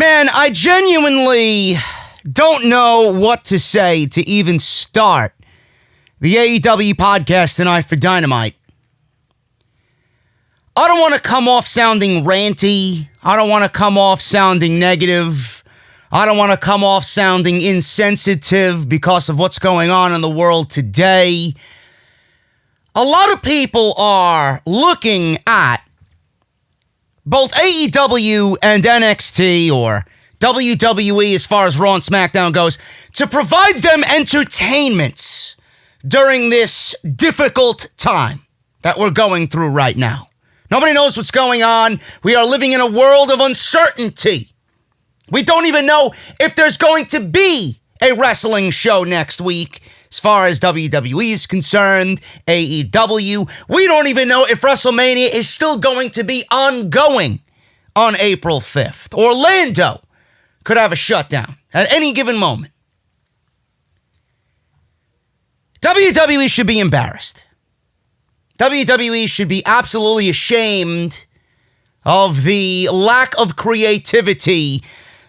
Man, I genuinely don't know what to say to even start the AEW podcast tonight for Dynamite. I don't want to come off sounding ranty. I don't want to come off sounding negative. I don't want to come off sounding insensitive because of what's going on in the world today. A lot of people are looking at both AEW and NXT, or WWE as far as Raw and SmackDown goes, to provide them entertainment during this difficult time that we're going through right now. Nobody knows what's going on. We are living in a world of uncertainty. We don't even know if there's going to be a wrestling show next week. As far as WWE is concerned, AEW, we don't even know if WrestleMania is still going to be ongoing on April 5th. Orlando could have a shutdown at any given moment. WWE should be embarrassed. WWE should be absolutely ashamed of the lack of creativity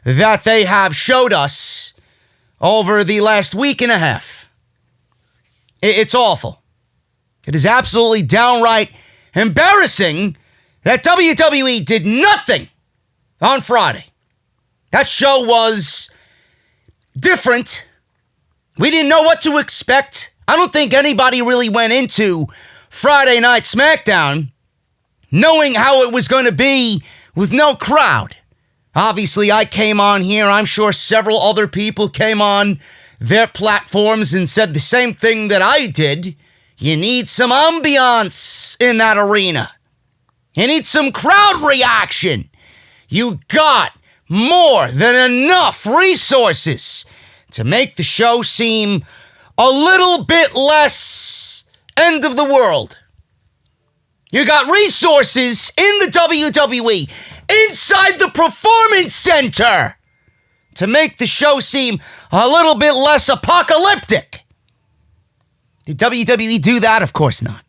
that they have showed us over the last week and a half. It's awful. It is absolutely downright embarrassing that WWE did nothing on Friday. That show was different. We didn't know what to expect. I don't think anybody really went into Friday Night SmackDown knowing how it was going to be with no crowd. Obviously, I came on here. I'm sure several other people came on their platforms and said the same thing that I did. You need some ambiance in that arena. You need some crowd reaction. You got more than enough resources to make the show seem a little bit less end of the world. You got resources in the WWE, inside the Performance Center, to make the show seem a little bit less apocalyptic. Did WWE do that? Of course not.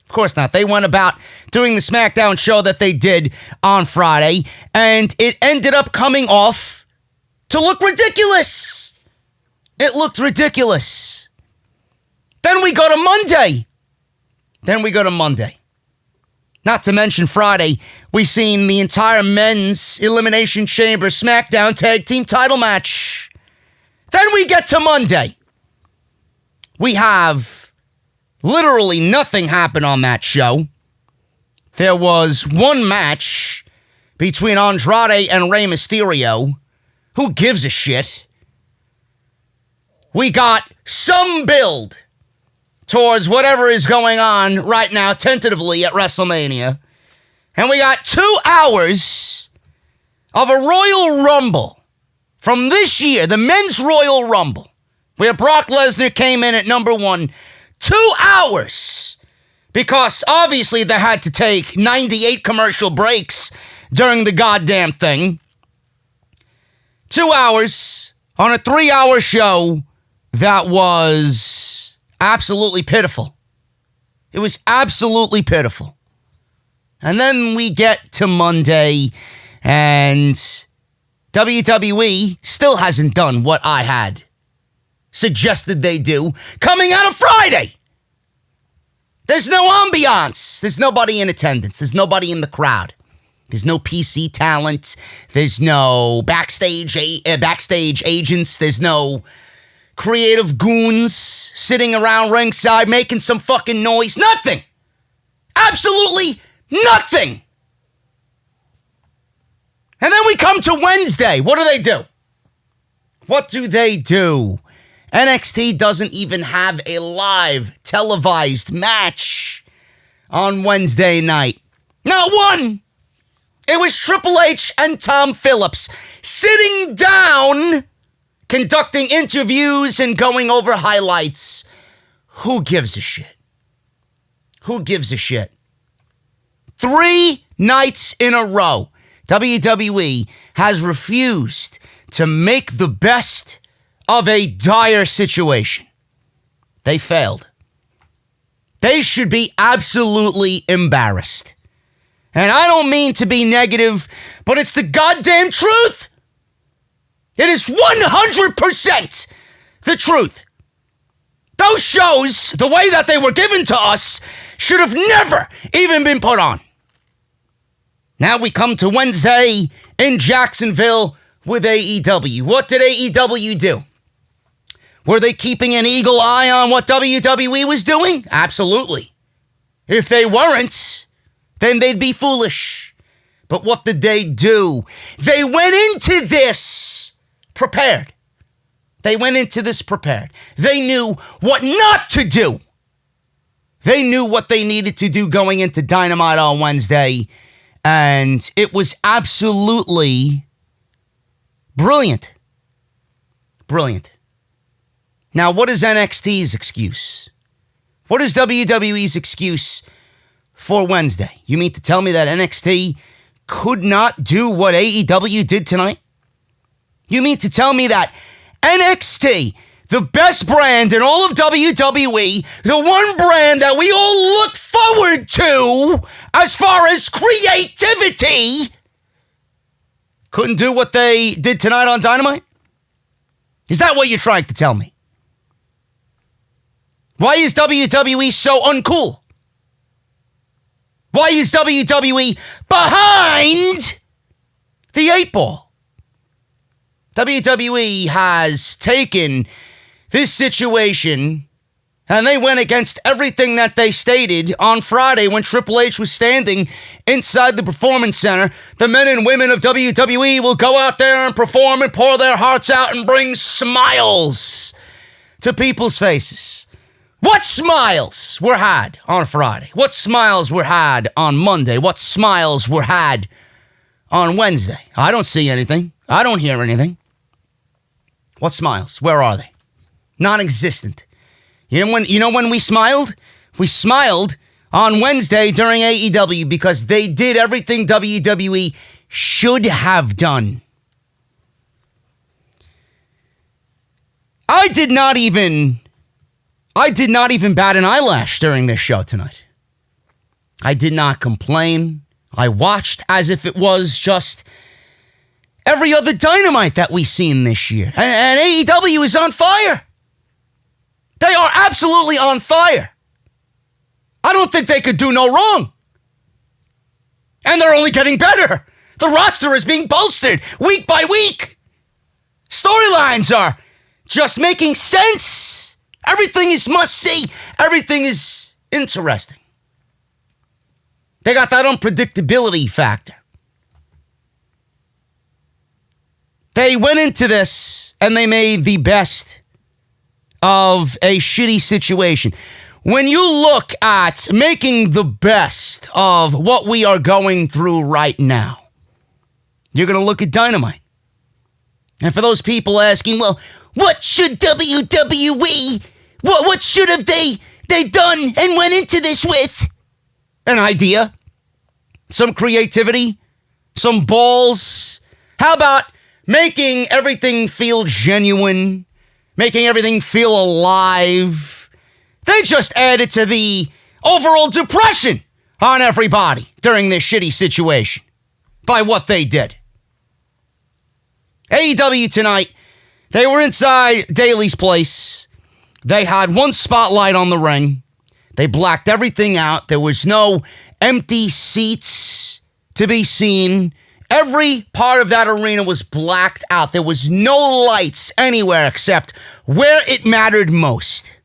Of course not. They went about doing the SmackDown show that they did on Friday, and it ended up coming off to look ridiculous. It looked ridiculous. Then we go to Monday. Not to mention Friday, we seen the entire men's Elimination Chamber SmackDown Tag Team title match. Then we get to Monday. We have literally nothing happen on that show. There was one match between Andrade and Rey Mysterio. Who gives a shit? We got some build towards whatever is going on right now, tentatively, at WrestleMania. And we got 2 hours of a Royal Rumble from this year, the Men's Royal Rumble, where Brock Lesnar came in at number 1. 2 hours! Because obviously they had to take 98 commercial breaks during the goddamn thing. 2 hours on a 3-hour show that was absolutely pitiful. It was absolutely pitiful. And then we get to Monday, and WWE still hasn't done what I had suggested they do coming out of Friday. There's no ambiance. There's nobody in attendance. There's nobody in the crowd. There's no PC talent. There's no backstage agents. There's no creative goons sitting around ringside making some fucking noise. Nothing. Absolutely nothing. And then we come to Wednesday. What do? What do they do? NXT doesn't even have a live televised match on Wednesday night. Not one. It was Triple H and Tom Phillips sitting down, conducting interviews and going over highlights. Who gives a shit? Who gives a shit? 3 nights in a row, WWE has refused to make the best of a dire situation. They failed. They should be absolutely embarrassed. And I don't mean to be negative, but it's the goddamn truth. It is 100% the truth. Those shows, the way that they were given to us, should have never even been put on. Now we come to Wednesday in Jacksonville with AEW. What did AEW do? Were they keeping an eagle eye on what WWE was doing? Absolutely. If they weren't, then they'd be foolish. But what did they do? They went into this prepared. They went into this prepared. They knew what not to do. They knew what they needed to do going into Dynamite on Wednesday. And it was absolutely brilliant. Brilliant. Now, what is NXT's excuse? What is WWE's excuse for Wednesday? You mean to tell me that NXT could not do what AEW did tonight? You mean to tell me that NXT, the best brand in all of WWE, the one brand that we all look forward to as far as creativity, couldn't do what they did tonight on Dynamite? Is that what you're trying to tell me? Why is WWE so uncool? Why is WWE behind the 8 ball? WWE has taken this situation and they went against everything that they stated on Friday when Triple H was standing inside the Performance Center. The men and women of WWE will go out there and perform and pour their hearts out and bring smiles to people's faces. What smiles were had on Friday? What smiles were had on Monday? What smiles were had on Wednesday? I don't see anything. I don't hear anything. What smiles? Where are they? Non-existent. You know when we smiled? We smiled on Wednesday during AEW because they did everything WWE should have done. I did not even bat an eyelash during this show tonight. I did not complain. I watched as if it was just every other Dynamite that we've seen this year. And AEW is on fire. They are absolutely on fire. I don't think they could do no wrong. And they're only getting better. The roster is being bolstered week by week. Storylines are just making sense. Everything is must-see. Everything is interesting. They got that unpredictability factor. They went into this and they made the best of a shitty situation. When you look at making the best of what we are going through right now, you're going to look at Dynamite. And for those people asking, well, what should WWE, what should have they done and went into this with? An idea, some creativity, some balls. How about making everything feel genuine, making everything feel alive? They just added to the overall depression on everybody during this shitty situation by what they did. AEW tonight, they were inside Daly's place. They had one spotlight on the ring. They blacked everything out. There was no empty seats to be seen. Every part of that arena was blacked out. There was no lights anywhere except where it mattered most.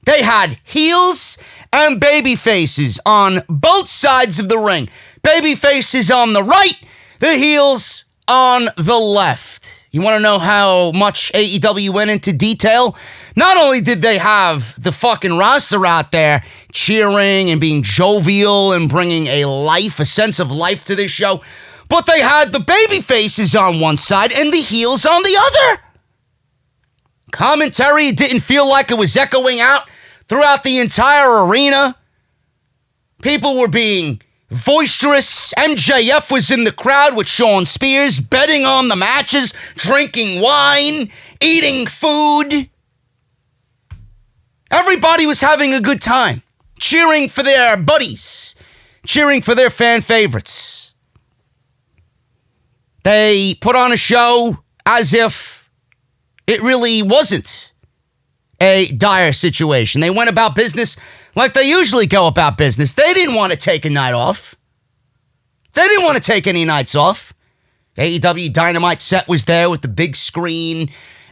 They had heels and baby faces on both sides of the ring. Baby faces on the right, the heels on the left. You want to know how much AEW went into detail? Not only did they have the fucking roster out there cheering and being jovial and bringing a sense of life to this show, but they had the baby faces on one side and the heels on the other. Commentary didn't feel like it was echoing out throughout the entire arena. People were being boisterous. MJF was in the crowd with Shawn Spears, betting on the matches, drinking wine, eating food. Everybody was having a good time, cheering for their buddies, cheering for their fan favorites. They put on a show as if it really wasn't a dire situation. They went about business like they usually go about business. They didn't want to take a night off. They didn't want to take any nights off. AEW Dynamite set was there with the big screen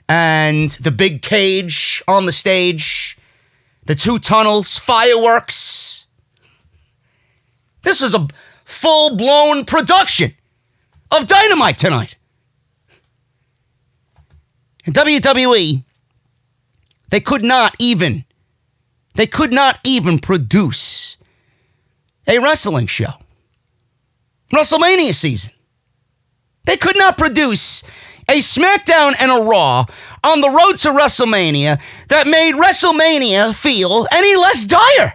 and the big cage on the stage, the 2 tunnels, fireworks. This was a full-blown production of Dynamite tonight. In WWE, they could not even produce a wrestling show. WrestleMania season. They could not produce a SmackDown and a Raw on the road to WrestleMania that made WrestleMania feel any less dire.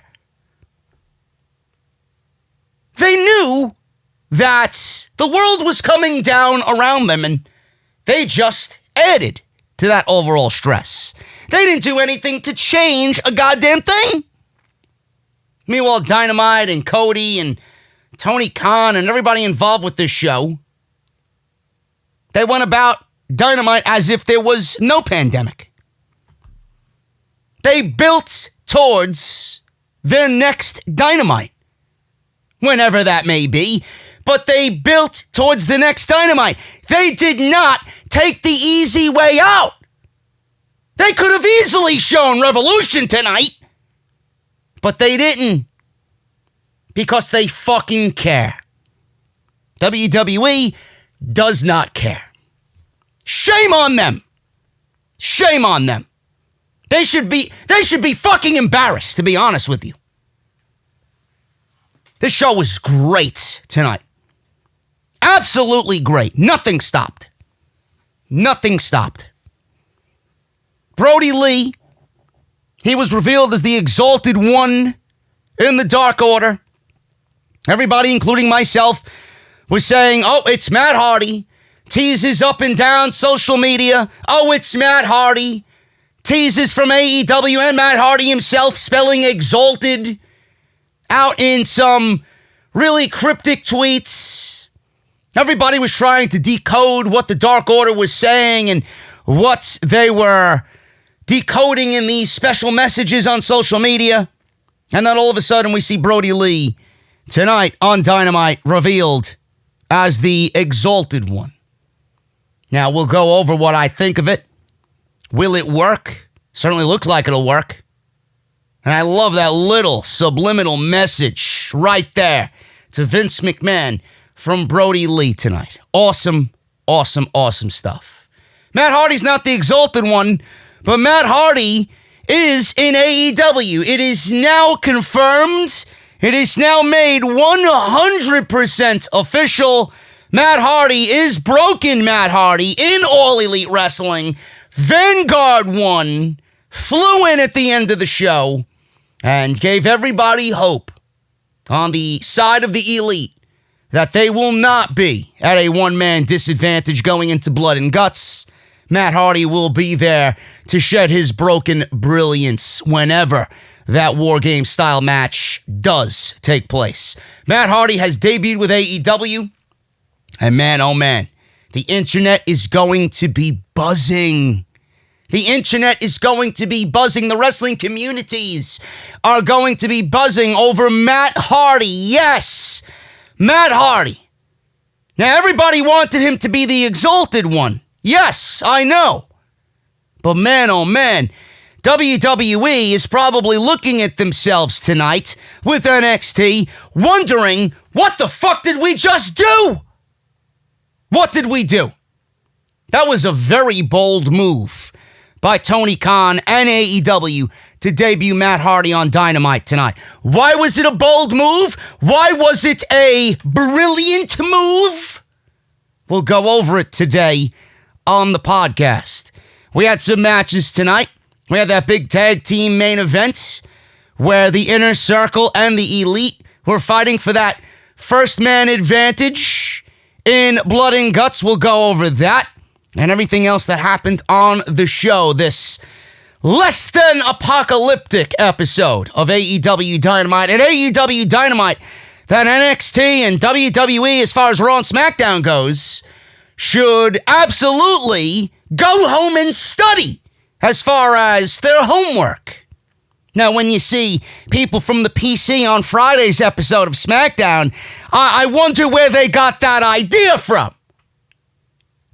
They knew that the world was coming down around them, and they just added to that overall stress. They didn't do anything to change a goddamn thing. Meanwhile, Dynamite and Cody and Tony Khan and everybody involved with this show, they went about Dynamite as if there was no pandemic. They built towards their next Dynamite, whenever that may be, but they built towards the next Dynamite. They did not take the easy way out. They could have easily shown Revolution tonight, but they didn't, because they fucking care. WWE does not care. Shame on them. Shame on them. They should be fucking embarrassed, to be honest with you. This show was great tonight. Absolutely great. Nothing stopped. Nothing stopped. Brodie Lee, he was revealed as the Exalted One in the Dark Order. Everybody, including myself, was saying, oh, it's Matt Hardy. Teases up and down social media. Oh, it's Matt Hardy. Teases from AEW and Matt Hardy himself spelling Exalted out in some really cryptic tweets. Everybody was trying to decode what the Dark Order was saying and what they were decoding in these special messages on social media. And then all of a sudden we see Brodie Lee tonight on Dynamite revealed as the Exalted One. Now, we'll go over what I think of it. Will it work? Certainly looks like it'll work. And I love that little subliminal message right there to Vince McMahon from Brodie Lee tonight. Awesome, awesome, awesome stuff. Matt Hardy's not the Exalted One, but Matt Hardy is in AEW. It is now confirmed. It is now made 100% official. Matt Hardy is Broken Matt Hardy in All Elite Wrestling. Vanguard One flew in at the end of the show and gave everybody hope on the side of the Elite that they will not be at a one-man disadvantage going into Blood and Guts. Matt Hardy will be there to shed his broken brilliance whenever that War Game style match does take place. Matt Hardy has debuted with AEW, and man, oh man, the internet is going to be buzzing. The internet is going to be buzzing. The wrestling communities are going to be buzzing over Matt Hardy. Yes, Matt Hardy. Now, everybody wanted him to be the Exalted One. Yes, I know. But man, oh man, WWE is probably looking at themselves tonight with NXT, wondering, what the fuck did we just do? What did we do? That was a very bold move by Tony Khan and AEW to debut Matt Hardy on Dynamite tonight. Why was it a bold move? Why was it a brilliant move? We'll go over it today on the podcast. We had some matches tonight. We had that big tag team main event where the Inner Circle and the Elite were fighting for that first man advantage in Blood and Guts. We'll go over that and everything else that happened on the show. This less than apocalyptic episode of AEW Dynamite. And AEW Dynamite, that NXT and WWE, as far as Raw and SmackDown goes, should absolutely go home and study as far as their homework. Now, when you see people from the PC on Friday's episode of SmackDown, I wonder where they got that idea from.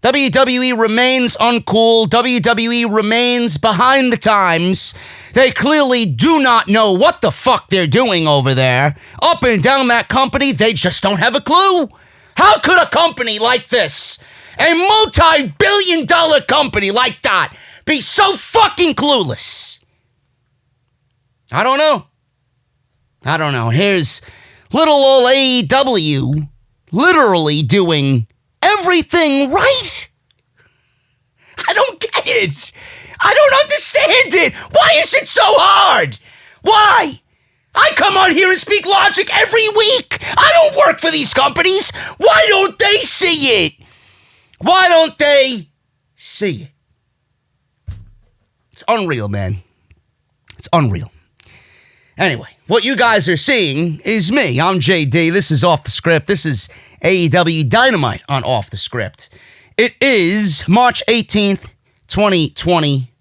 WWE remains uncool. WWE remains behind the times. They clearly do not know what the fuck they're doing over there. Up and down that company, they just don't have a clue. How could a company like this, a multi-billion-dollar company like that, be so fucking clueless? I don't know. Here's little old AEW literally doing everything right. I don't get it. I don't understand it. Why is it so hard? Why? I come on here and speak logic every week. I don't work for these companies. Why don't they see it? Why don't they see it? It's unreal, man. It's unreal. Anyway, what you guys are seeing is me. I'm JD. This is Off the Script. This is AEW Dynamite on Off the Script. It is March 18th, 2020,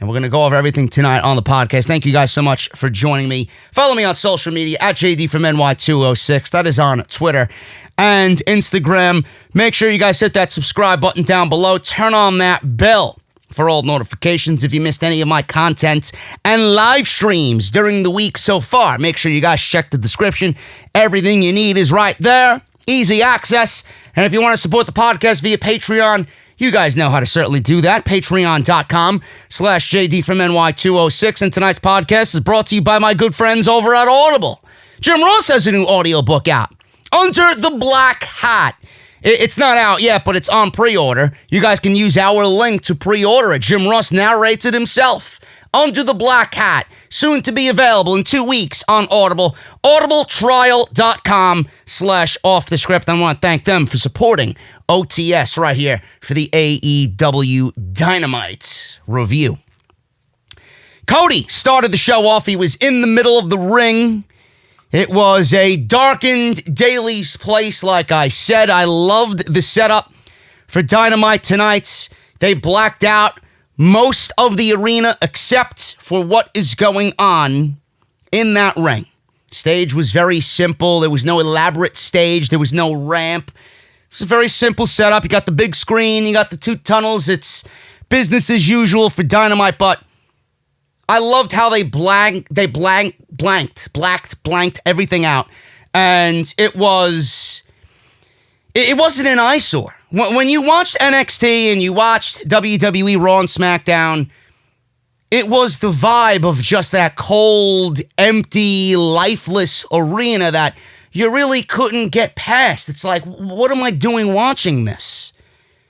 and we're going to go over everything tonight on the podcast. Thank you guys so much for joining me. Follow me on social media at JD from NY206. That is on Twitter and Instagram. Make sure you guys hit that subscribe button down below. Turn on that bell for all notifications if you missed any of my content and live streams during the week so far. Make sure you guys check the description. Everything you need is right there. Easy access. And if you want to support the podcast via Patreon, you guys know how to certainly do that. Patreon.com/JD from NY206. And tonight's podcast is brought to you by my good friends over at Audible. Jim Ross has a new audiobook out, Under the Black Hat. It's not out yet, but it's on pre-order. You guys can use our link to pre-order it. Jim Ross narrates it himself. Under the Black Hat, soon to be available in 2 weeks on Audible. audibletrial.com/offthescript. I want to thank them for supporting OTS right here for the AEW Dynamite review. Cody started the show off. He was in the middle of the ring. It was a darkened Daily's Place, like I said. I loved the setup for Dynamite tonight. They blacked out most of the arena except for what is going on in that ring. Stage was very simple. There was no elaborate stage. There was no ramp. It was a very simple setup. You got the big screen. You got the two tunnels. It's business as usual for Dynamite, but I loved how they blanked everything out. And it wasn't an eyesore. When you watched NXT and you watched WWE Raw and SmackDown, it was the vibe of just that cold, empty, lifeless arena that you really couldn't get past. It's like, what am I doing watching this?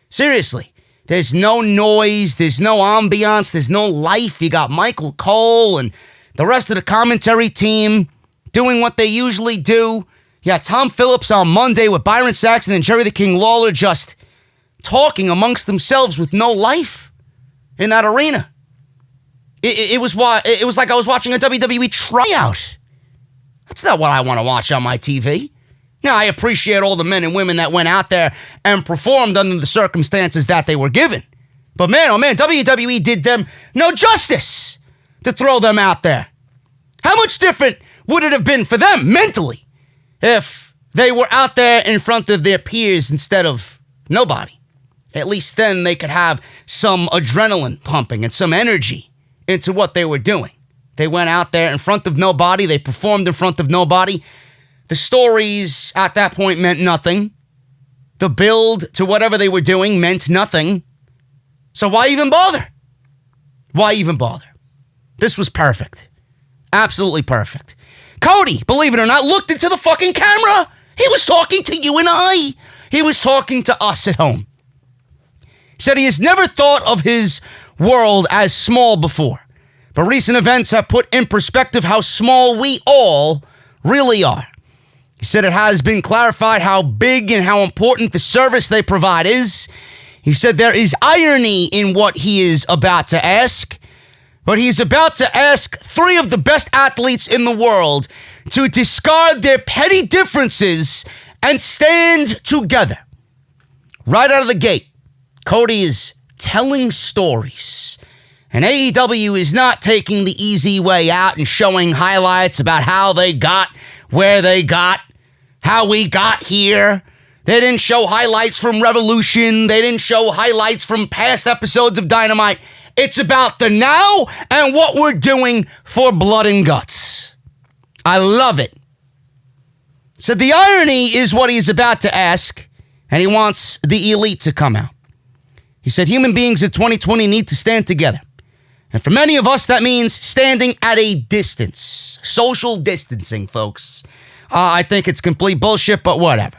Seriously. There's no noise, there's no ambiance, there's no life. You got Michael Cole and the rest of the commentary team doing what they usually do. You got Tom Phillips on Monday with Byron Saxton and Jerry the King Lawler just talking amongst themselves with no life in that arena. It was like I was watching a WWE tryout. That's not what I want to watch on my TV. Now, I appreciate all the men and women that went out there and performed under the circumstances that they were given. But man, oh man, WWE did them no justice to throw them out there. How much different would it have been for them mentally if they were out there in front of their peers instead of nobody? At least then they could have some adrenaline pumping and some energy into what they were doing. They went out there in front of nobody. They performed in front of nobody. The stories at that point meant nothing. The build to whatever they were doing meant nothing. So why even bother? Why even bother? This was perfect. Absolutely perfect. Cody, believe it or not, looked into the fucking camera. He was talking to you and I. He was talking to us at home. He said he has never thought of his world as small before, but recent events have put in perspective how small we all really are. He said it has been clarified how big and how important the service they provide is. He said there is irony in what he is about to ask, but he's about to ask three of the best athletes in the world to discard their petty differences and stand together. Right out of the gate, Cody is telling stories. And AEW is not taking the easy way out and showing highlights about how they got where they got, how we got here. They didn't show highlights from Revolution. They didn't show highlights from past episodes of Dynamite. It's about the now and what we're doing for Blood and Guts. I love it. So the irony is what he's about to ask, and he wants the Elite to come out. He said human beings in 2020 need to stand together. And for many of us, that means standing at a distance. Social distancing, folks. I think it's complete bullshit, but whatever.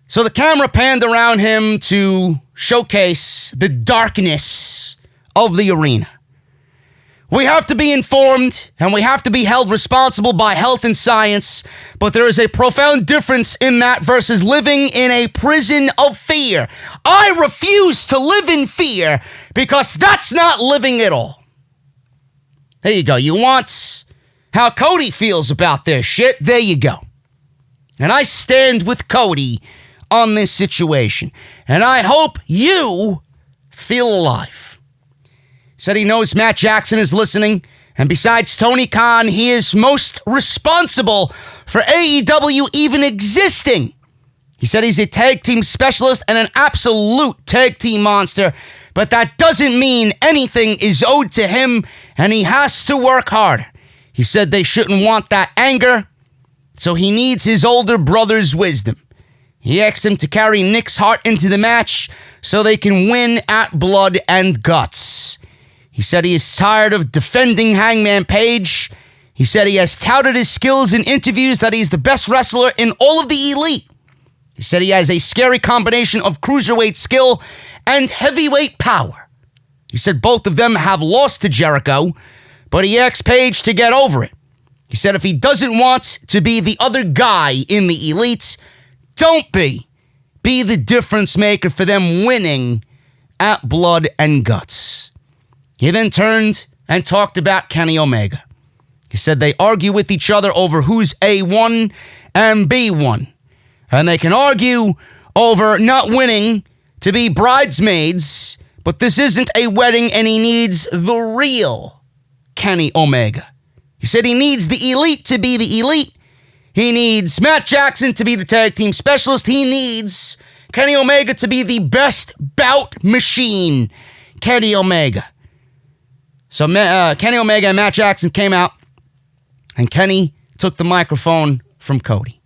So the camera panned around him to showcase the darkness of the arena. We have to be informed, and we have to be held responsible by health and science, but there is a profound difference in that versus living in a prison of fear. I refuse to live in fear because that's not living at all. There you go. You want how Cody feels about this shit? There you go. And I stand with Cody on this situation, and I hope you feel alive. Said he knows Matt Jackson is listening, and besides Tony Khan, he is most responsible for AEW even existing. He said he's a tag team specialist and an absolute tag team monster, but that doesn't mean anything is owed to him, and he has to work harder. He said they shouldn't want that anger, so he needs his older brother's wisdom. He asked him to carry Nick's heart into the match so they can win at Blood and Guts. He said he is tired of defending Hangman Page. He said he has touted his skills in interviews that he's the best wrestler in all of the Elite. He said he has a scary combination of cruiserweight skill and heavyweight power. He said both of them have lost to Jericho, but he asked Page to get over it. He said if he doesn't want to be the other guy in the Elite, don't be. Be the difference maker for them winning at Blood and Guts. He then turned and talked about Kenny Omega. He said they argue with each other over who's A1 and B1. And they can argue over not winning to be bridesmaids, but this isn't a wedding and he needs the real Kenny Omega. He said he needs the Elite to be the Elite. He needs Matt Jackson to be the tag team specialist. He needs Kenny Omega to be the best bout machine. Kenny Omega. So Kenny Omega and Matt Jackson came out, and Kenny took the microphone from Cody.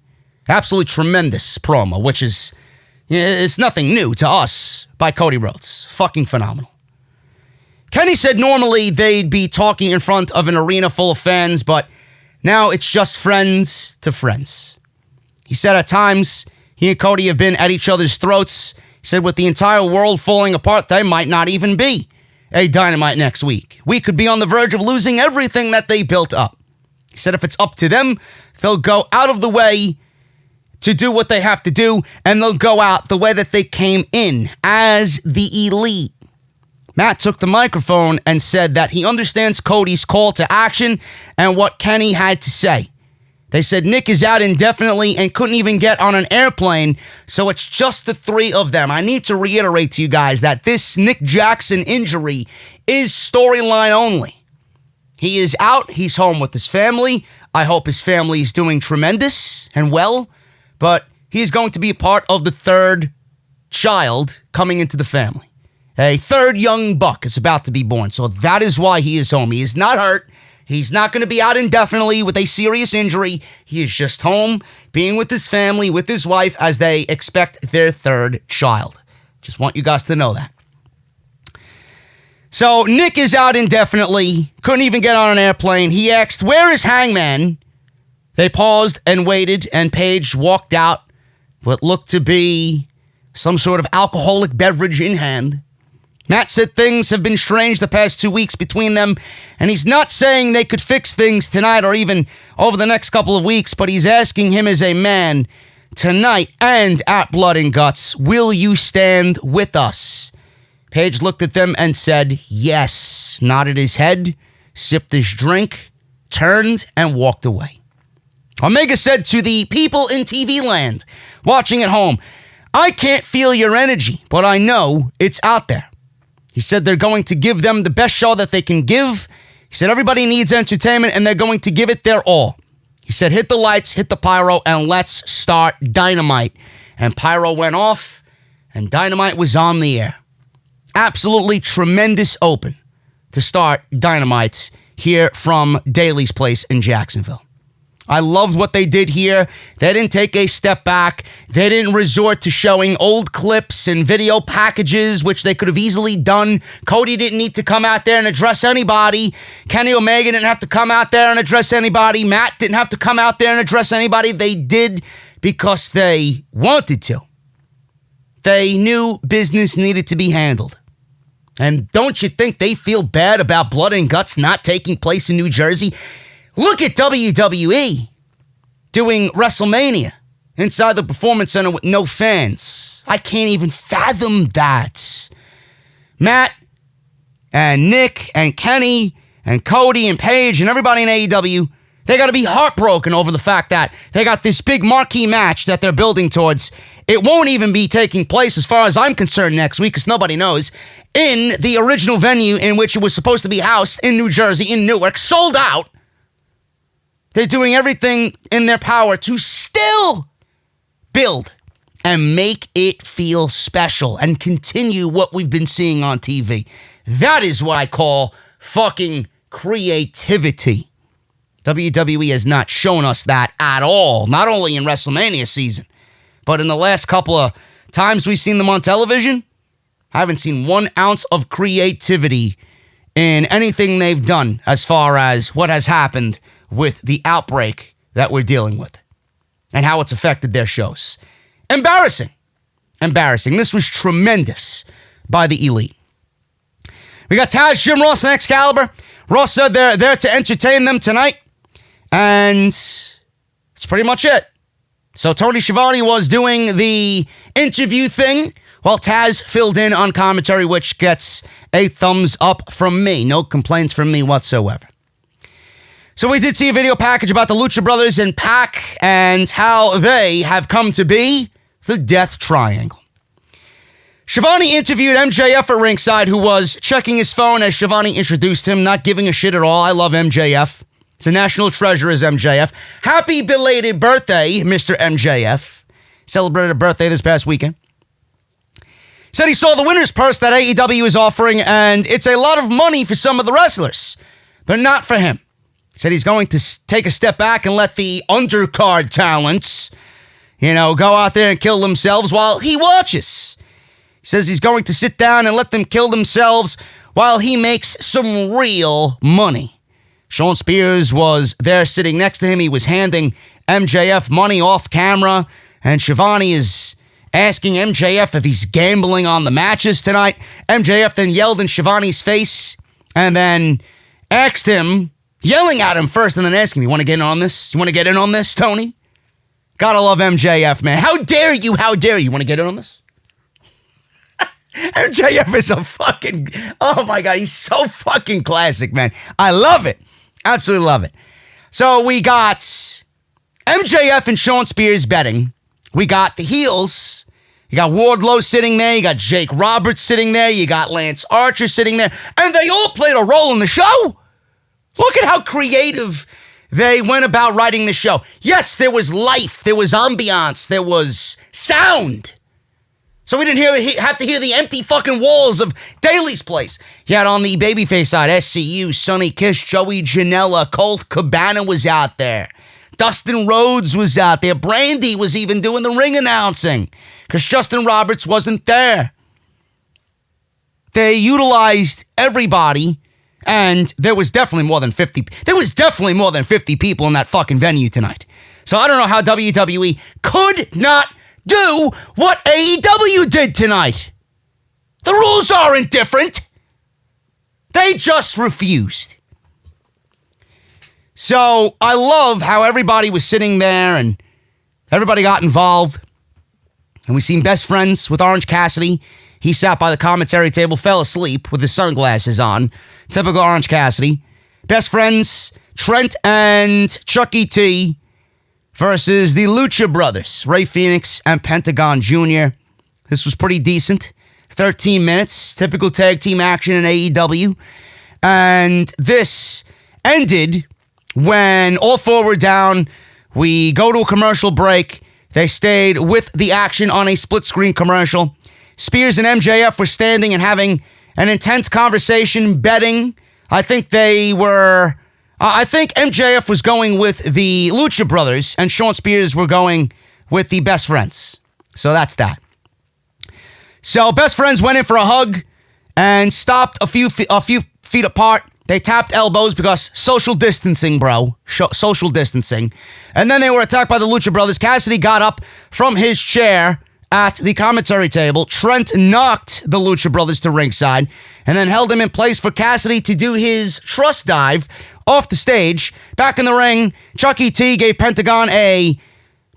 Absolutely tremendous promo, which is, it's nothing new to us by Cody Rhodes. Fucking phenomenal. Kenny said normally they'd be talking in front of an arena full of fans, but now it's just friends to friends. He said at times he and Cody have been at each other's throats. He said with the entire world falling apart, there might not even be a Dynamite next week. We could be on the verge of losing everything that they built up. He said if it's up to them, they'll go out of the way to do what they have to do, and they'll go out the way that they came in, as the Elite. Matt took the microphone and said that he understands Cody's call to action and what Kenny had to say. They said Nick is out indefinitely and couldn't even get on an airplane, so it's just the three of them. I need to reiterate to you guys that this Nick Jackson injury is storyline only. He is out. He's home with his family. I hope his family is doing tremendous and well, but he's going to be a part of the third child coming into the family. A third young buck is about to be born, so that is why he is home. He is not hurt. He's not going to be out indefinitely with a serious injury. He is just home, being with his family, with his wife, as they expect their third child. Just want you guys to know that. So Nick is out indefinitely, couldn't even get on an airplane. He asked, where is Hangman? They paused and waited, and Paige walked out, what looked to be some sort of alcoholic beverage in hand. Matt said things have been strange the past 2 weeks between them, and he's not saying they could fix things tonight or even over the next couple of weeks, but he's asking him as a man, tonight and at Blood and Guts, will you stand with us? Paige looked at them and said, yes, nodded his head, sipped his drink, turned, and walked away. Omega said to the people in TV land watching at home, I can't feel your energy, but I know it's out there. He said they're going to give them the best show that they can give. He said everybody needs entertainment, and they're going to give it their all. He said, hit the lights, hit the pyro, and let's start Dynamite. And pyro went off, and Dynamite was on the air. Absolutely tremendous open to start Dynamite here from Daly's Place in Jacksonville. I loved what they did here. They didn't take a step back. They didn't resort to showing old clips and video packages, which they could have easily done. Cody didn't need to come out there and address anybody. Kenny Omega didn't have to come out there and address anybody. Matt didn't have to come out there and address anybody. They did because they wanted to. They knew business needed to be handled. And don't you think they feel bad about Blood and Guts not taking place in New Jersey? Look at WWE doing WrestleMania inside the Performance Center with no fans. I can't even fathom that. Matt and Nick and Kenny and Cody and Paige and everybody in AEW, they got to be heartbroken over the fact that they got this big marquee match that they're building towards. It won't even be taking place, as far as I'm concerned, next week, because nobody knows, in the original venue in which it was supposed to be housed in New Jersey, in Newark, sold out. They're doing everything in their power to still build and make it feel special and continue what we've been seeing on TV. That is what I call fucking creativity. WWE has not shown us that at all, not only in WrestleMania season, but in the last couple of times we've seen them on television. I haven't seen 1 ounce of creativity in anything they've done as far as what has happened with the outbreak that we're dealing with and how it's affected their shows. Embarrassing. This was tremendous by the Elite. We got Taz, Jim Ross, and Excalibur. Ross said they're there to entertain them tonight, and that's pretty much it. So Tony Schiavone was doing the interview thing while Taz filled in on commentary, which gets a thumbs up from me. No complaints from me whatsoever. So we did see a video package about the Lucha Brothers and Pac and how they have come to be the Death Triangle. Schiavone interviewed MJF at ringside, who was checking his phone as Schiavone introduced him, not giving a shit at all. I love MJF. It's a national treasure is MJF. Happy belated birthday, Mr. MJF. Celebrated a birthday this past weekend. Said he saw the winner's purse that AEW is offering, and it's a lot of money for some of the wrestlers, but not for him. Said he's going to take a step back and let the undercard talents, go out there and kill themselves while he watches. He says he's going to sit down and let them kill themselves while he makes some real money. Sean Spears was there sitting next to him. He was handing MJF money off camera, and Schiavone is asking MJF if he's gambling on the matches tonight. MJF then yelled in Schiavone's face and then asked him, yelling at him first and then asking him, you want to get in on this? You want to get in on this, Tony? Gotta love MJF, man. How dare you? How dare you? Want to get in on this? MJF is a fucking, oh my God, he's so fucking classic, man. I love it. Absolutely love it. So we got MJF and Sean Spears betting. We got the heels. You got Wardlow sitting there. You got Jake Roberts sitting there. You got Lance Archer sitting there. And they all played a role in the show. Look at how creative they went about writing the show. Yes, there was life. There was ambiance. There was sound. So we didn't have to hear the empty fucking walls of Daly's Place. You had on the babyface side, SCU, Sonny Kiss, Joey Janela, Colt Cabana was out there. Dustin Rhodes was out there. Brandy was even doing the ring announcing because Justin Roberts wasn't there. They utilized everybody, and there was definitely more than 50. There was definitely more than 50 people in that fucking venue tonight. So I don't know how WWE could not do what AEW did tonight. The rules aren't different. They just refused. So I love how everybody was sitting there and everybody got involved. And we seen Best Friends with Orange Cassidy. He sat by the commentary table, fell asleep with his sunglasses on. Typical Orange Cassidy. Best Friends, Trent and Chucky T versus the Lucha Brothers, Rey Fenix and Pentagon Jr. This was pretty decent. 13 minutes, typical tag team action in AEW. And this ended when all four were down. We go to a commercial break. They stayed with the action on a split-screen commercial. Spears and MJF were standing and having an intense conversation, betting. I think MJF was going with the Lucha Brothers, and Shawn Spears were going with the Best Friends. So that's that. So Best Friends went in for a hug and stopped a few feet apart. They tapped elbows because social distancing, bro. Social distancing. And then they were attacked by the Lucha Brothers. Cassidy got up from his chair at the commentary table. Trent knocked the Lucha Brothers to ringside and then held him in place for Cassidy to do his trust dive off the stage. Back in the ring, Chucky T gave Pentagon a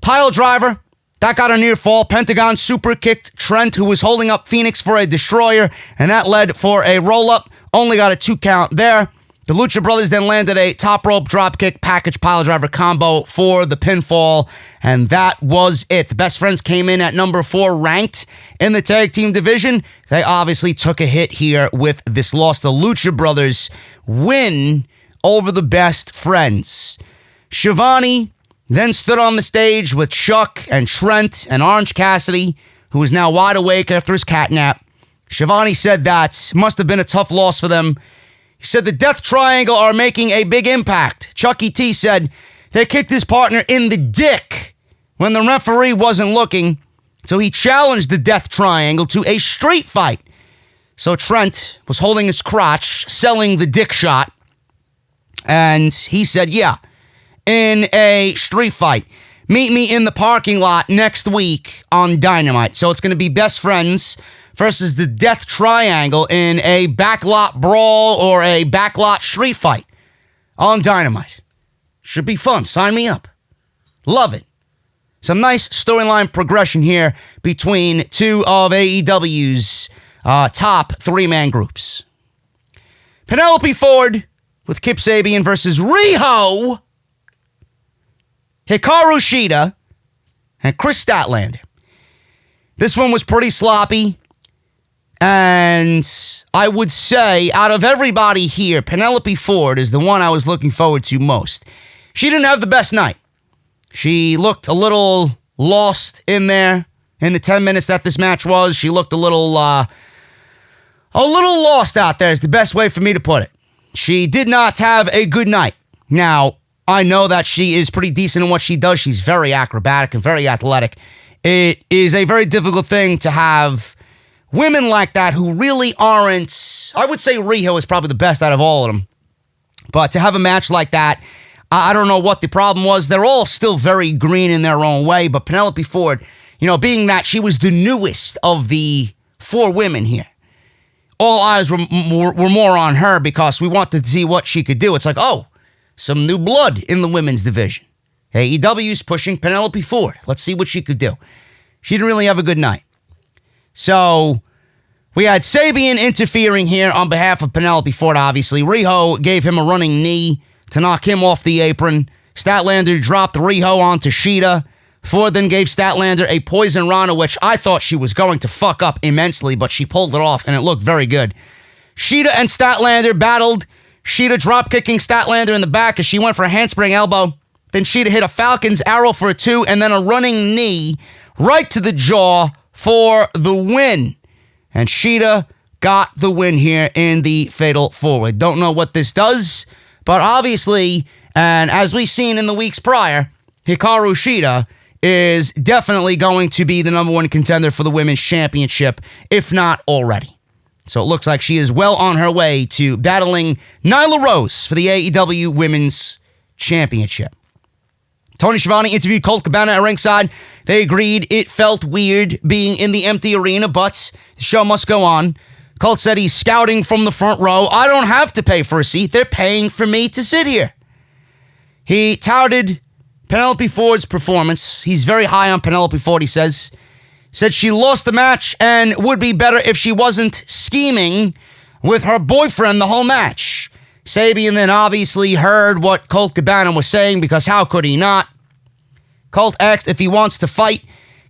pile driver. That got a near fall. Pentagon super kicked Trent, who was holding up Fenix for a destroyer, and that led for a roll-up. Only got a 2 count there. The Lucha Brothers then landed a top rope dropkick package pile driver combo for the pinfall, and that was it. The Best Friends came in at number 4 ranked in the tag team division. They obviously took a hit here with this loss. The Lucha Brothers win over the Best Friends. Shivani then stood on the stage with Chuck and Trent and Orange Cassidy, who is now wide awake after his cat nap. Shivani said that must have been a tough loss for them. He said the Death Triangle are making a big impact. Chucky T said they kicked his partner in the dick when the referee wasn't looking, so he challenged the Death Triangle to a street fight. So Trent was holding his crotch, selling the dick shot, and he said, yeah, in a street fight. Meet me in the parking lot next week on Dynamite. So it's going to be Best Friends versus the Death Triangle in a backlot brawl or a backlot street fight on Dynamite. Should be fun. Sign me up. Love it. Some nice storyline progression here between two of AEW's top 3-man groups. Penelope Ford with Kip Sabian versus Riho, Hikaru Shida, and Kris Statlander. This one was pretty sloppy. And I would say, out of everybody here, Penelope Ford is the one I was looking forward to most. She didn't have the best night. She looked a little lost in there in the 10 minutes that this match was. She looked a little lost out there is the best way for me to put it. She did not have a good night. Now, I know that she is pretty decent in what she does. She's very acrobatic and very athletic. It is a very difficult thing to have women like that who really aren't. I would say Riho is probably the best out of all of them. But to have a match like that, I don't know what the problem was. They're all still very green in their own way. But Penelope Ford, being that she was the newest of the 4 women here, all eyes were more on her because we wanted to see what she could do. It's like, oh, some new blood in the women's division. AEW's pushing Penelope Ford. Let's see what she could do. She didn't really have a good night. So we had Sabian interfering here on behalf of Penelope Ford, obviously. Riho gave him a running knee to knock him off the apron. Statlander dropped Riho onto Shida. Ford then gave Statlander a poison rana, which I thought she was going to fuck up immensely, but she pulled it off, and it looked very good. Shida and Statlander battled. Shida drop-kicking Statlander in the back as she went for a handspring elbow. Then Shida hit a Falcon's arrow for a 2, and then a running knee right to the jaw for the win. And Shida got the win here in the Fatal 4-Way. Don't know what this does, but obviously, and as we've seen in the weeks prior, Hikaru Shida is definitely going to be the number 1 contender for the Women's Championship, if not already. So it looks like she is well on her way to battling Nyla Rose for the AEW Women's Championship. Tony Schiavone interviewed Colt Cabana at ringside. They agreed it felt weird being in the empty arena, but the show must go on. Colt said he's scouting from the front row. I don't have to pay for a seat. They're paying for me to sit here. He touted Penelope Ford's performance. He's very high on Penelope Ford, he says. Said she lost the match and would be better if she wasn't scheming with her boyfriend the whole match. Sabian then obviously heard what Colt Cabana was saying because how could he not? Colt asked if he wants to fight.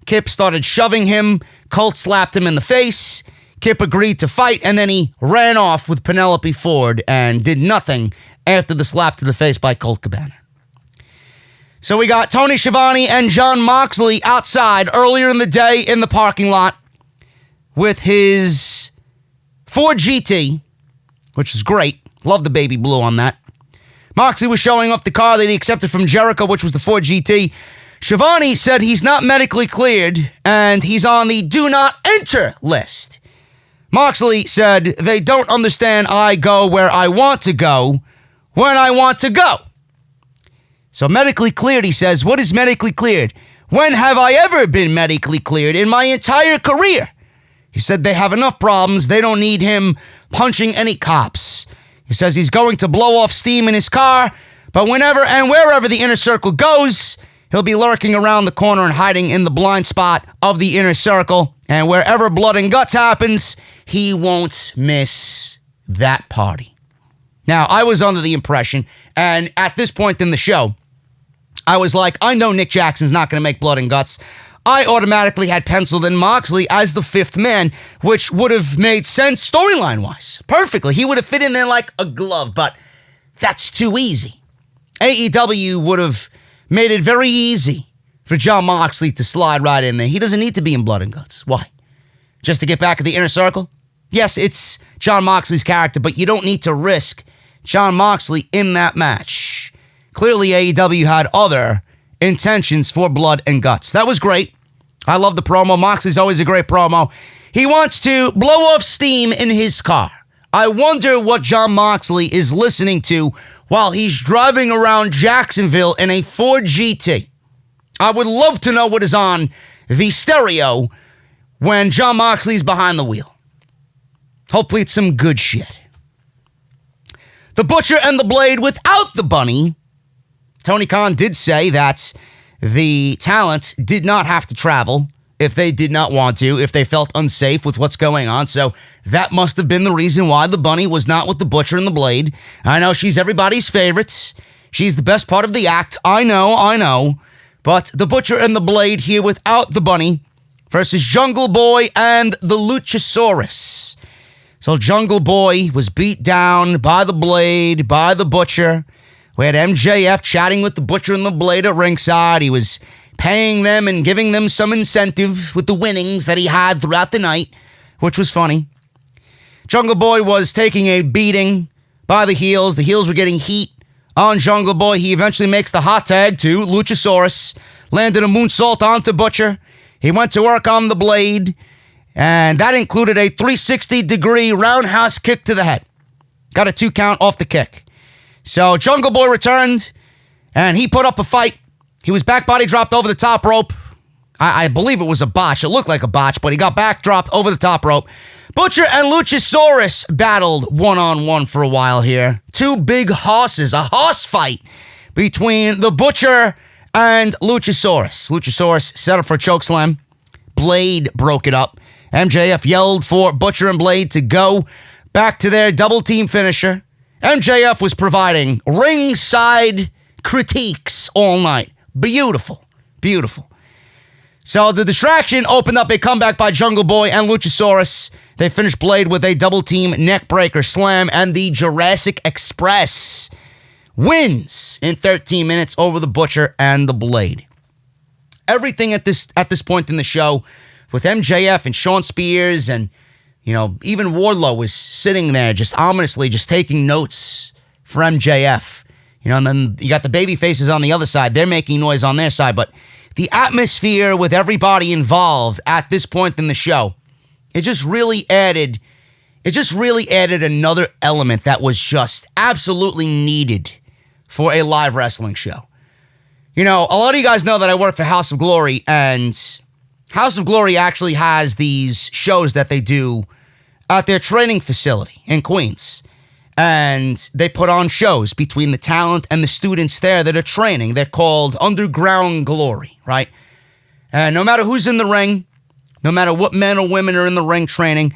Kip started shoving him. Colt slapped him in the face. Kip agreed to fight, and then he ran off with Penelope Ford and did nothing after the slap to the face by Colt Cabana. So we got Tony Schiavone and Jon Moxley outside earlier in the day in the parking lot with his Ford GT, which is great. Love the baby blue on that. Moxley was showing off the car that he accepted from Jericho, which was the Ford GT. Schiavone said he's not medically cleared and he's on the do not enter list. Moxley said they don't understand I go where I want to go when I want to go. So medically cleared, he says. What is medically cleared? When have I ever been medically cleared in my entire career? He said they have enough problems. They don't need him punching any cops. He says he's going to blow off steam in his car, but whenever and wherever the inner circle goes, he'll be lurking around the corner and hiding in the blind spot of the inner circle. And wherever blood and guts happens, he won't miss that party. Now, I was under the impression, and at this point in the show, I was like, I know Nick Jackson's not going to make blood and guts. I automatically had penciled in Moxley as the fifth man, which would have made sense storyline-wise. Perfectly. He would have fit in there like a glove, but that's too easy. AEW would have made it very easy for Jon Moxley to slide right in there. He doesn't need to be in blood and guts. Why? Just to get back at the inner circle? Yes, it's Jon Moxley's character, but you don't need to risk Jon Moxley in that match. Clearly, AEW had other intentions for blood and guts. That was great. I love the promo. Moxley's always a great promo. He wants to blow off steam in his car. I wonder what Jon Moxley is listening to while he's driving around Jacksonville in a Ford GT. I would love to know what is on the stereo when Jon Moxley's behind the wheel. Hopefully it's some good shit. The Butcher and the Blade without the bunny. Tony Khan did say that the talent did not have to travel if they did not want to, if they felt unsafe with what's going on. So that must have been the reason why the bunny was not with the Butcher and the Blade. I know she's everybody's favorite. She's the best part of the act. I know. But the Butcher and the Blade here without the bunny versus Jungle Boy and the Luchasaurus. So Jungle Boy was beat down by the Blade, by the Butcher. We had MJF chatting with the Butcher and the Blade at ringside. He was paying them and giving them some incentive with the winnings that he had throughout the night, which was funny. Jungle Boy was taking a beating by the heels. The heels were getting heat on Jungle Boy. He eventually makes the hot tag to Luchasaurus, landed a moonsault onto Butcher. He went to work on the Blade, and that included a 360-degree roundhouse kick to the head. Got a 2 count off the kick. So Jungle Boy returned, and he put up a fight. He was back body dropped over the top rope. I believe it was a botch. It looked like a botch, but he got back dropped over the top rope. Butcher and Luchasaurus battled one-on-one for a while here. 2 big hosses, a hoss fight between the Butcher and Luchasaurus. Luchasaurus set up for a chokeslam. Blade broke it up. MJF yelled for Butcher and Blade to go back to their double-team finisher. MJF was providing ringside critiques all night. Beautiful. So the distraction opened up a comeback by Jungle Boy and Luchasaurus. They finished Blade with a double-team neckbreaker slam, and the Jurassic Express wins in 13 minutes over the Butcher and the Blade. Everything at this point in the show, with MJF and Shawn Spears and even Wardlow was sitting there just ominously just taking notes for MJF. And then you got the baby faces on the other side. They're making noise on their side. But the atmosphere with everybody involved at this point in the show, it just really added another element that was just absolutely needed for a live wrestling show. A lot of you guys know that I work for House of Glory, and House of Glory actually has these shows that they do at their training facility in Queens. And they put on shows between the talent and the students there that are training. They're called Underground Glory, right? And no matter who's in the ring, no matter what men or women are in the ring training,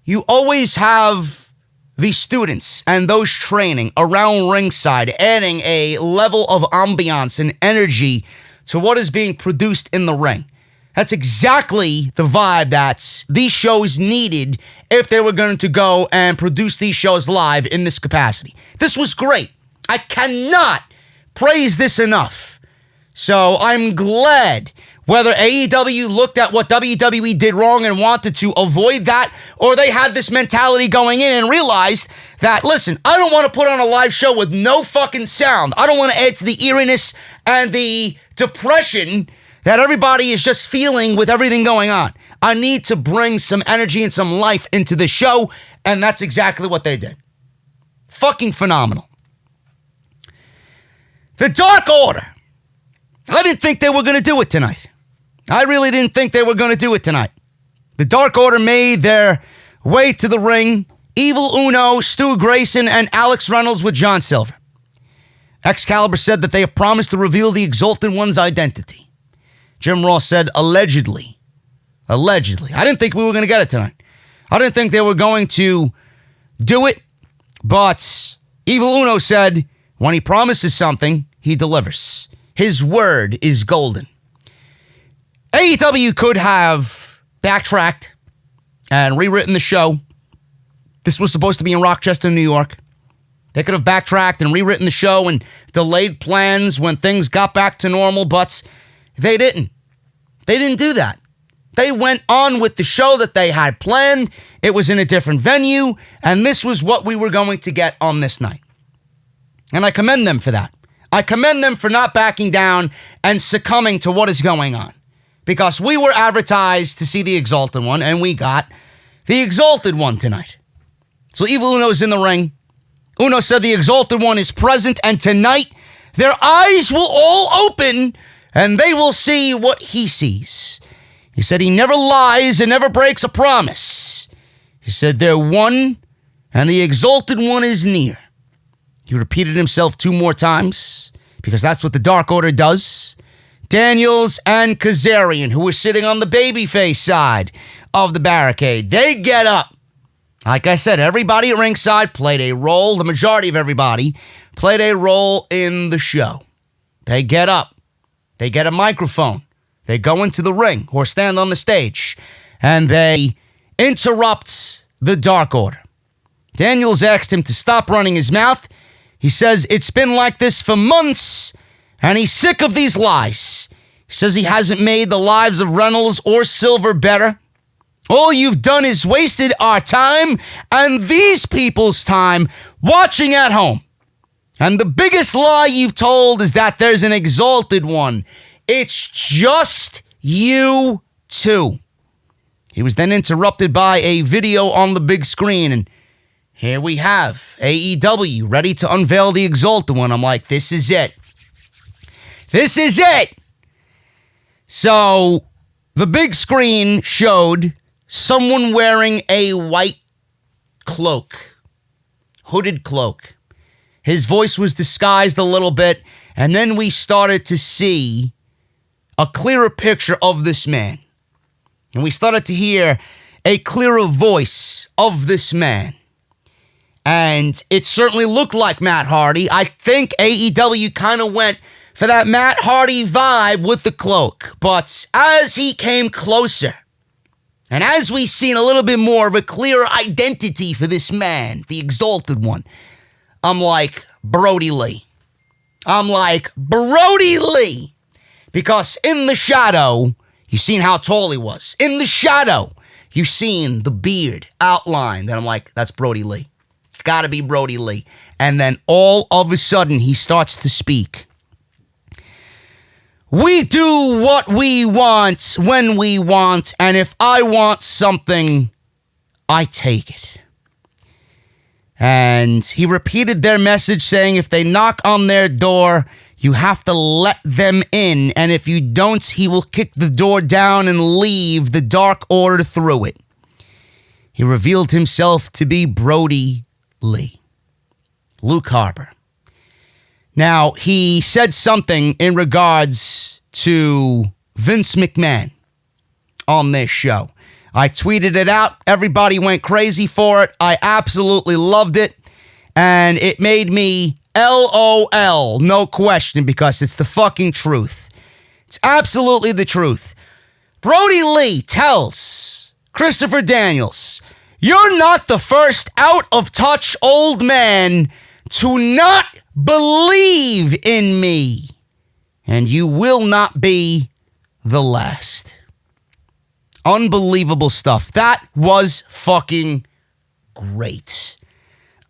you always have the students and those training around ringside, adding a level of ambiance and energy to what is being produced in the ring. That's exactly the vibe that these shows needed if they were going to go and produce these shows live in this capacity. This was great. I cannot praise this enough. So I'm glad whether AEW looked at what WWE did wrong and wanted to avoid that, or they had this mentality going in and realized that, listen, I don't want to put on a live show with no fucking sound. I don't want to add to the eeriness and the depression that everybody is just feeling with everything going on. I need to bring some energy and some life into the show, and that's exactly what they did. Fucking phenomenal. The Dark Order. I didn't think they were going to do it tonight. I really didn't think they were going to do it tonight. The Dark Order made their way to the ring. Evil Uno, Stu Grayson, and Alex Reynolds with John Silver. Excalibur said that they have promised to reveal the Exalted One's identity. Jim Ross said, allegedly. Allegedly. I didn't think we were going to get it tonight. I didn't think they were going to do it, but Evil Uno said, when he promises something, he delivers. His word is golden. AEW could have backtracked and rewritten the show. This was supposed to be in Rochester, New York. They could have backtracked and rewritten the show and delayed plans when things got back to normal, but they didn't. They didn't do that. They went on with the show that they had planned. It was in a different venue, and this was what we were going to get on this night. And I commend them for that. I commend them for not backing down and succumbing to what is going on. Because we were advertised to see the Exalted One, and we got the Exalted One tonight. So Evil Uno's in the ring. Uno said the Exalted One is present, and tonight their eyes will all open, and they will see what he sees. He said he never lies and never breaks a promise. He said they're one, and the Exalted One is near. He repeated himself 2 more times, because that's what the Dark Order does. Daniels and Kazarian, who were sitting on the babyface side of the barricade, they get up. Like I said, everybody at ringside played a role. The majority of everybody played a role in the show. They get up. They get a microphone. They go into the ring or stand on the stage, and they interrupt the Dark Order. Daniels asked him to stop running his mouth. He says it's been like this for months, and he's sick of these lies. He says he hasn't made the lives of Reynolds or Silver better. All you've done is wasted our time and these people's time watching at home. And the biggest lie you've told is that there's an Exalted One. It's just you two. He was then interrupted by a video on the big screen, and here we have AEW ready to unveil the Exalted One. I'm like, this is it. This is it. So the big screen showed someone wearing a white cloak, hooded cloak. His voice was disguised a little bit, and then we started to see a clearer picture of this man. And we started to hear a clearer voice of this man. And it certainly looked like Matt Hardy. I think AEW kind of went for that Matt Hardy vibe with the cloak. But as he came closer, and as we seen a little bit more of a clearer identity for this man, the Exalted One, I'm like, Brodie Lee. I'm like, Brodie Lee. Because in the shadow, you seen how tall he was. In the shadow, you seen the beard outlined. And I'm like, that's Brodie Lee. It's got to be Brodie Lee. And then all of a sudden, he starts to speak. We do what we want when we want, and if I want something, I take it. And he repeated their message saying if they knock on their door, you have to let them in, and if you don't, he will kick the door down and leave the Dark Order through it. He revealed himself to be Brodie Lee. Luke Harper. Now, he said something in regards to Vince McMahon on this show. I tweeted it out. Everybody went crazy for it. I absolutely loved it. And it made me LOL, no question, because it's the fucking truth. It's absolutely the truth. Brodie Lee tells Christopher Daniels, "You're not the first out-of-touch old man to not believe in me, and you will not be the last." Unbelievable stuff. That was fucking great.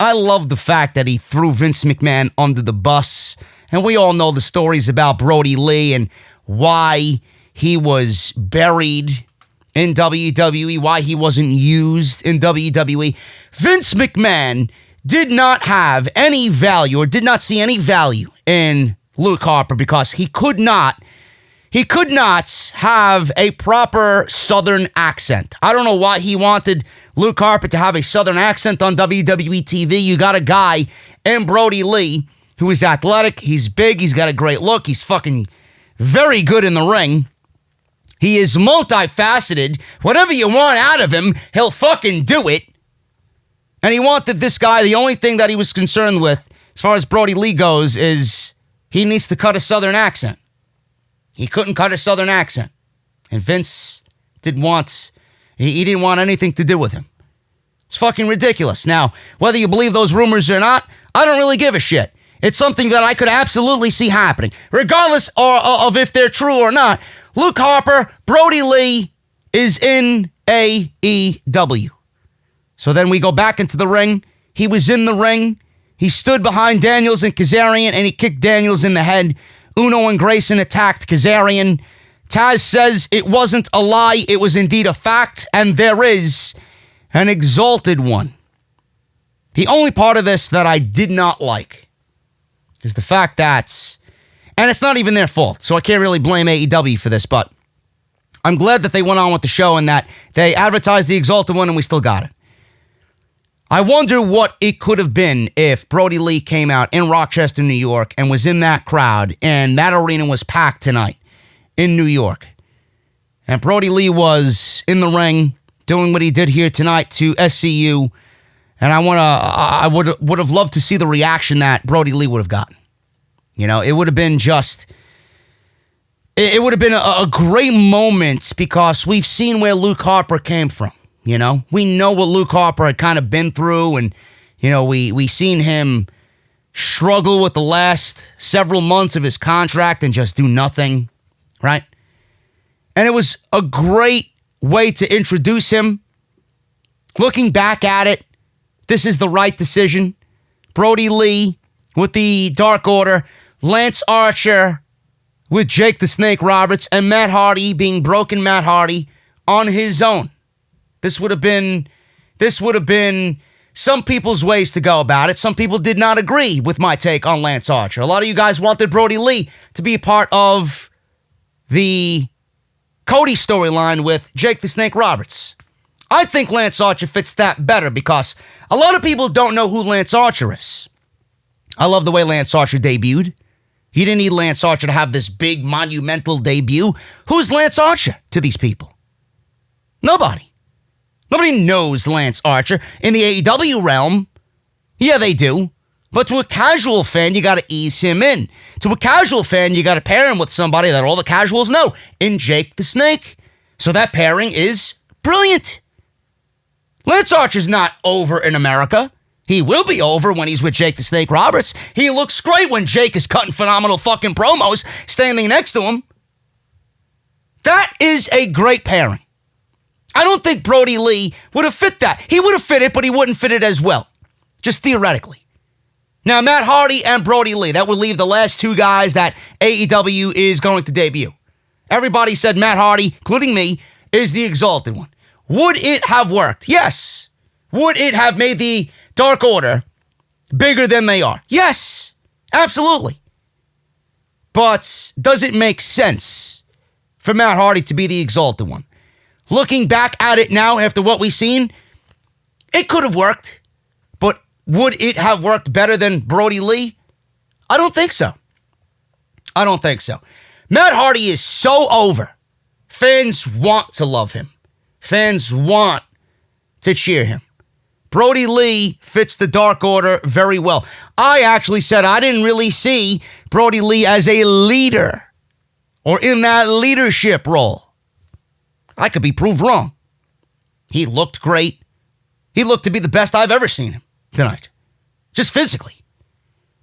I love the fact that he threw Vince McMahon under the bus, and we all know the stories about Brodie Lee and why he was buried in WWE, why he wasn't used in WWE. Vince McMahon did not have any value or did not see any value in Luke Harper because he could not have a proper Southern accent. I don't know why he wanted Luke Harper to have a Southern accent on WWE TV. You got a guy in Brodie Lee who is athletic, he's big, he's got a great look, he's fucking very good in the ring. He is multifaceted. Whatever you want out of him, he'll fucking do it. And he wanted this guy, the only thing that he was concerned with, as far as Brodie Lee goes, is he needs to cut a Southern accent. He couldn't cut a Southern accent. And Vince didn't want anything to do with him. It's fucking ridiculous. Now, whether you believe those rumors or not, I don't really give a shit. It's something that I could absolutely see happening. Regardless of if they're true or not, Luke Harper, Brodie Lee is in AEW. So then we go back into the ring. He was in the ring. He stood behind Daniels and Kazarian, and he kicked Daniels in the head. Uno and Grayson attacked Kazarian. Taz says it wasn't a lie, it was indeed a fact, and there is an Exalted One. The only part of this that I did not like is the fact that, and it's not even their fault, so I can't really blame AEW for this, but I'm glad that they went on with the show and that they advertised the Exalted One and we still got it. I wonder what it could have been if Brodie Lee came out in Rochester, New York, and was in that crowd, and that arena was packed tonight in New York. And Brodie Lee was in the ring doing what he did here tonight to SCU, and I would have loved to see the reaction that Brodie Lee would have gotten. You know, it would have been it would have been a great moment because we've seen where Luke Harper came from. You know, we know what Luke Harper had kind of been through, and, you know, we seen him struggle with the last several months of his contract and just do nothing, right? And it was a great way to introduce him. Looking back at it, this is the right decision. Brodie Lee with the Dark Order, Lance Archer with Jake the Snake Roberts, and Matt Hardy being broken Matt Hardy on his own. This would have been some people's ways to go about it. Some people did not agree with my take on Lance Archer. A lot of you guys wanted Brodie Lee to be a part of the Cody storyline with Jake the Snake Roberts. I think Lance Archer fits that better because a lot of people don't know who Lance Archer is. I love the way Lance Archer debuted. You didn't need Lance Archer to have this big monumental debut. Who's Lance Archer to these people? Nobody. Nobody knows Lance Archer. In the AEW realm, yeah, they do. But to a casual fan, you got to ease him in. To a casual fan, you got to pair him with somebody that all the casuals know, in Jake the Snake. So that pairing is brilliant. Lance Archer's not over in America. He will be over when he's with Jake the Snake Roberts. He looks great when Jake is cutting phenomenal fucking promos, standing next to him. That is a great pairing. I don't think Brodie Lee would have fit that. He would have fit it, but he wouldn't fit it as well. Just theoretically. Now, Matt Hardy and Brodie Lee, that would leave the last two guys that AEW is going to debut. Everybody said Matt Hardy, including me, is the Exalted One. Would it have worked? Yes. Would it have made the Dark Order bigger than they are? Yes. Absolutely. But does it make sense for Matt Hardy to be the Exalted One? Looking back at it now after what we've seen, it could have worked. But would it have worked better than Brodie Lee? I don't think so. I don't think so. Matt Hardy is so over. Fans want to love him. Fans want to cheer him. Brodie Lee fits the Dark Order very well. I actually said I didn't really see Brodie Lee as a leader or in that leadership role. I could be proved wrong. He looked great. He looked to be the best I've ever seen him tonight. Just physically.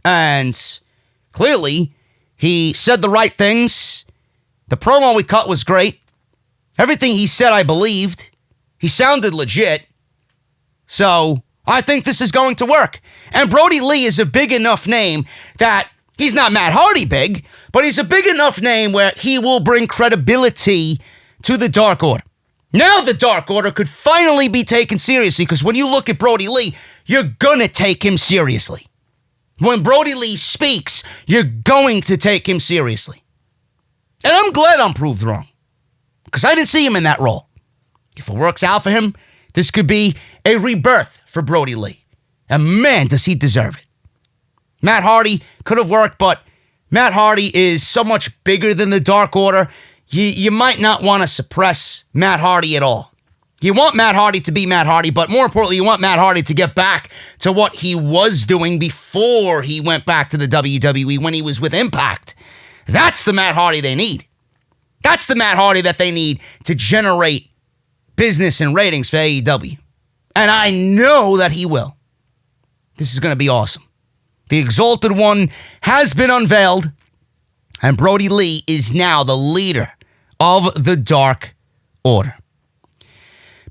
And clearly, he said the right things. The promo we cut was great. Everything he said, I believed. He sounded legit. So, I think this is going to work. And Brodie Lee is a big enough name that he's not Matt Hardy big, but he's a big enough name where he will bring credibility to the Dark Order. Now the Dark Order could finally be taken seriously, because when you look at Brodie Lee, you're gonna take him seriously. When Brodie Lee speaks, you're going to take him seriously. And I'm glad I'm proved wrong, because I didn't see him in that role. If it works out for him, this could be a rebirth for Brodie Lee. And man, does he deserve it. Matt Hardy could have worked, but Matt Hardy is so much bigger than the Dark Order. You might not want to suppress Matt Hardy at all. You want Matt Hardy to be Matt Hardy, but more importantly, you want Matt Hardy to get back to what he was doing before he went back to the WWE when he was with Impact. That's the Matt Hardy they need. That's the Matt Hardy that they need to generate business and ratings for AEW. And I know that he will. This is going to be awesome. The Exalted One has been unveiled, and Brodie Lee is now the leader of the Dark Order.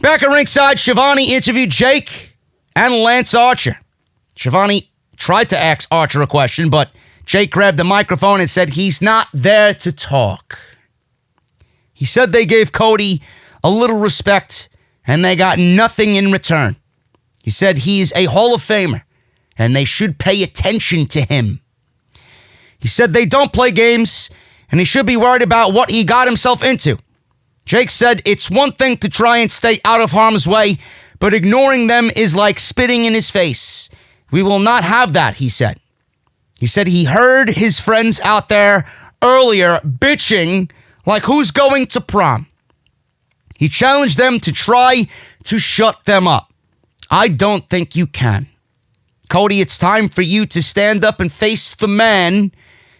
Back at ringside, Shivani interviewed Jake and Lance Archer. Shivani tried to ask Archer a question, but Jake grabbed the microphone and said he's not there to talk. He said they gave Cody a little respect, and they got nothing in return. He said he's a Hall of Famer, and they should pay attention to him. He said they don't play games, and he should be worried about what he got himself into. Jake said it's one thing to try and stay out of harm's way, but ignoring them is like spitting in his face. We will not have that, he said. He said he heard his friends out there earlier bitching like who's going to prom. He challenged them to try to shut them up. I don't think you can. Cody, it's time for you to stand up and face the man.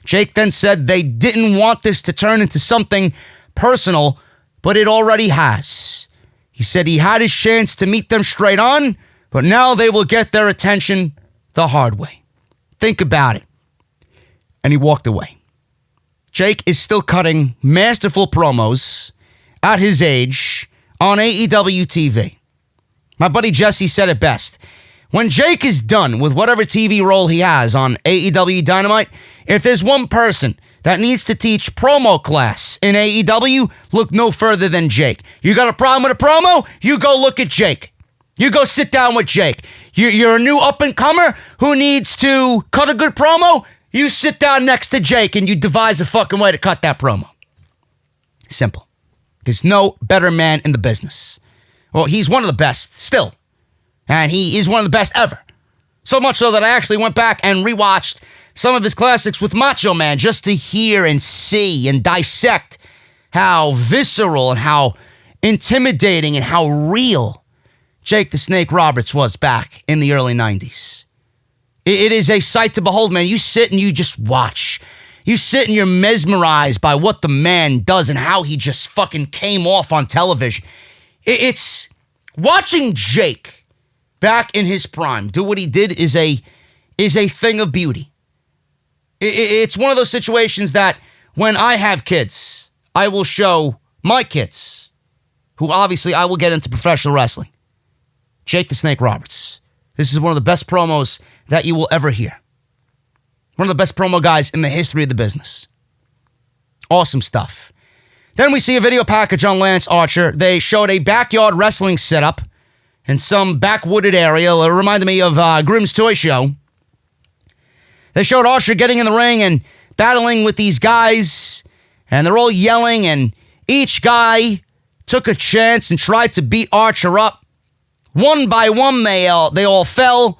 Jake then said they didn't want this to turn into something personal, but it already has. He said he had his chance to meet them straight on, but now they will get their attention the hard way. Think about it. And he walked away. Jake is still cutting masterful promos at his age on AEW TV. My buddy Jesse said it best. When Jake is done with whatever TV role he has on AEW Dynamite, if there's one person that needs to teach promo class in AEW, look no further than Jake. You got a problem with a promo? You go look at Jake. You go sit down with Jake. You're a new up-and-comer who needs to cut a good promo? You sit down next to Jake and you devise a fucking way to cut that promo. Simple. There's no better man in the business. Well, he's one of the best still. And he is one of the best ever. So much so that I actually went back and rewatched some of his classics with Macho Man just to hear and see and dissect how visceral and how intimidating and how real Jake the Snake Roberts was back in the early 90s. It is a sight to behold, man. You sit and you just watch. You sit and you're mesmerized by what the man does and how he just fucking came off on television. It's watching Jake back in his prime do what he did is a thing of beauty. It's one of those situations that when I have kids, I will show my kids, who obviously I will get into professional wrestling, Jake the Snake Roberts. This is one of the best promos that you will ever hear. One of the best promo guys in the history of the business. Awesome stuff. Then we see a video package on Lance Archer. They showed a backyard wrestling setup in some backwooded area. It reminded me of Grimm's Toy Show. They showed Archer getting in the ring and battling with these guys, and they're all yelling, and each guy took a chance and tried to beat Archer up. One by one, they all fell.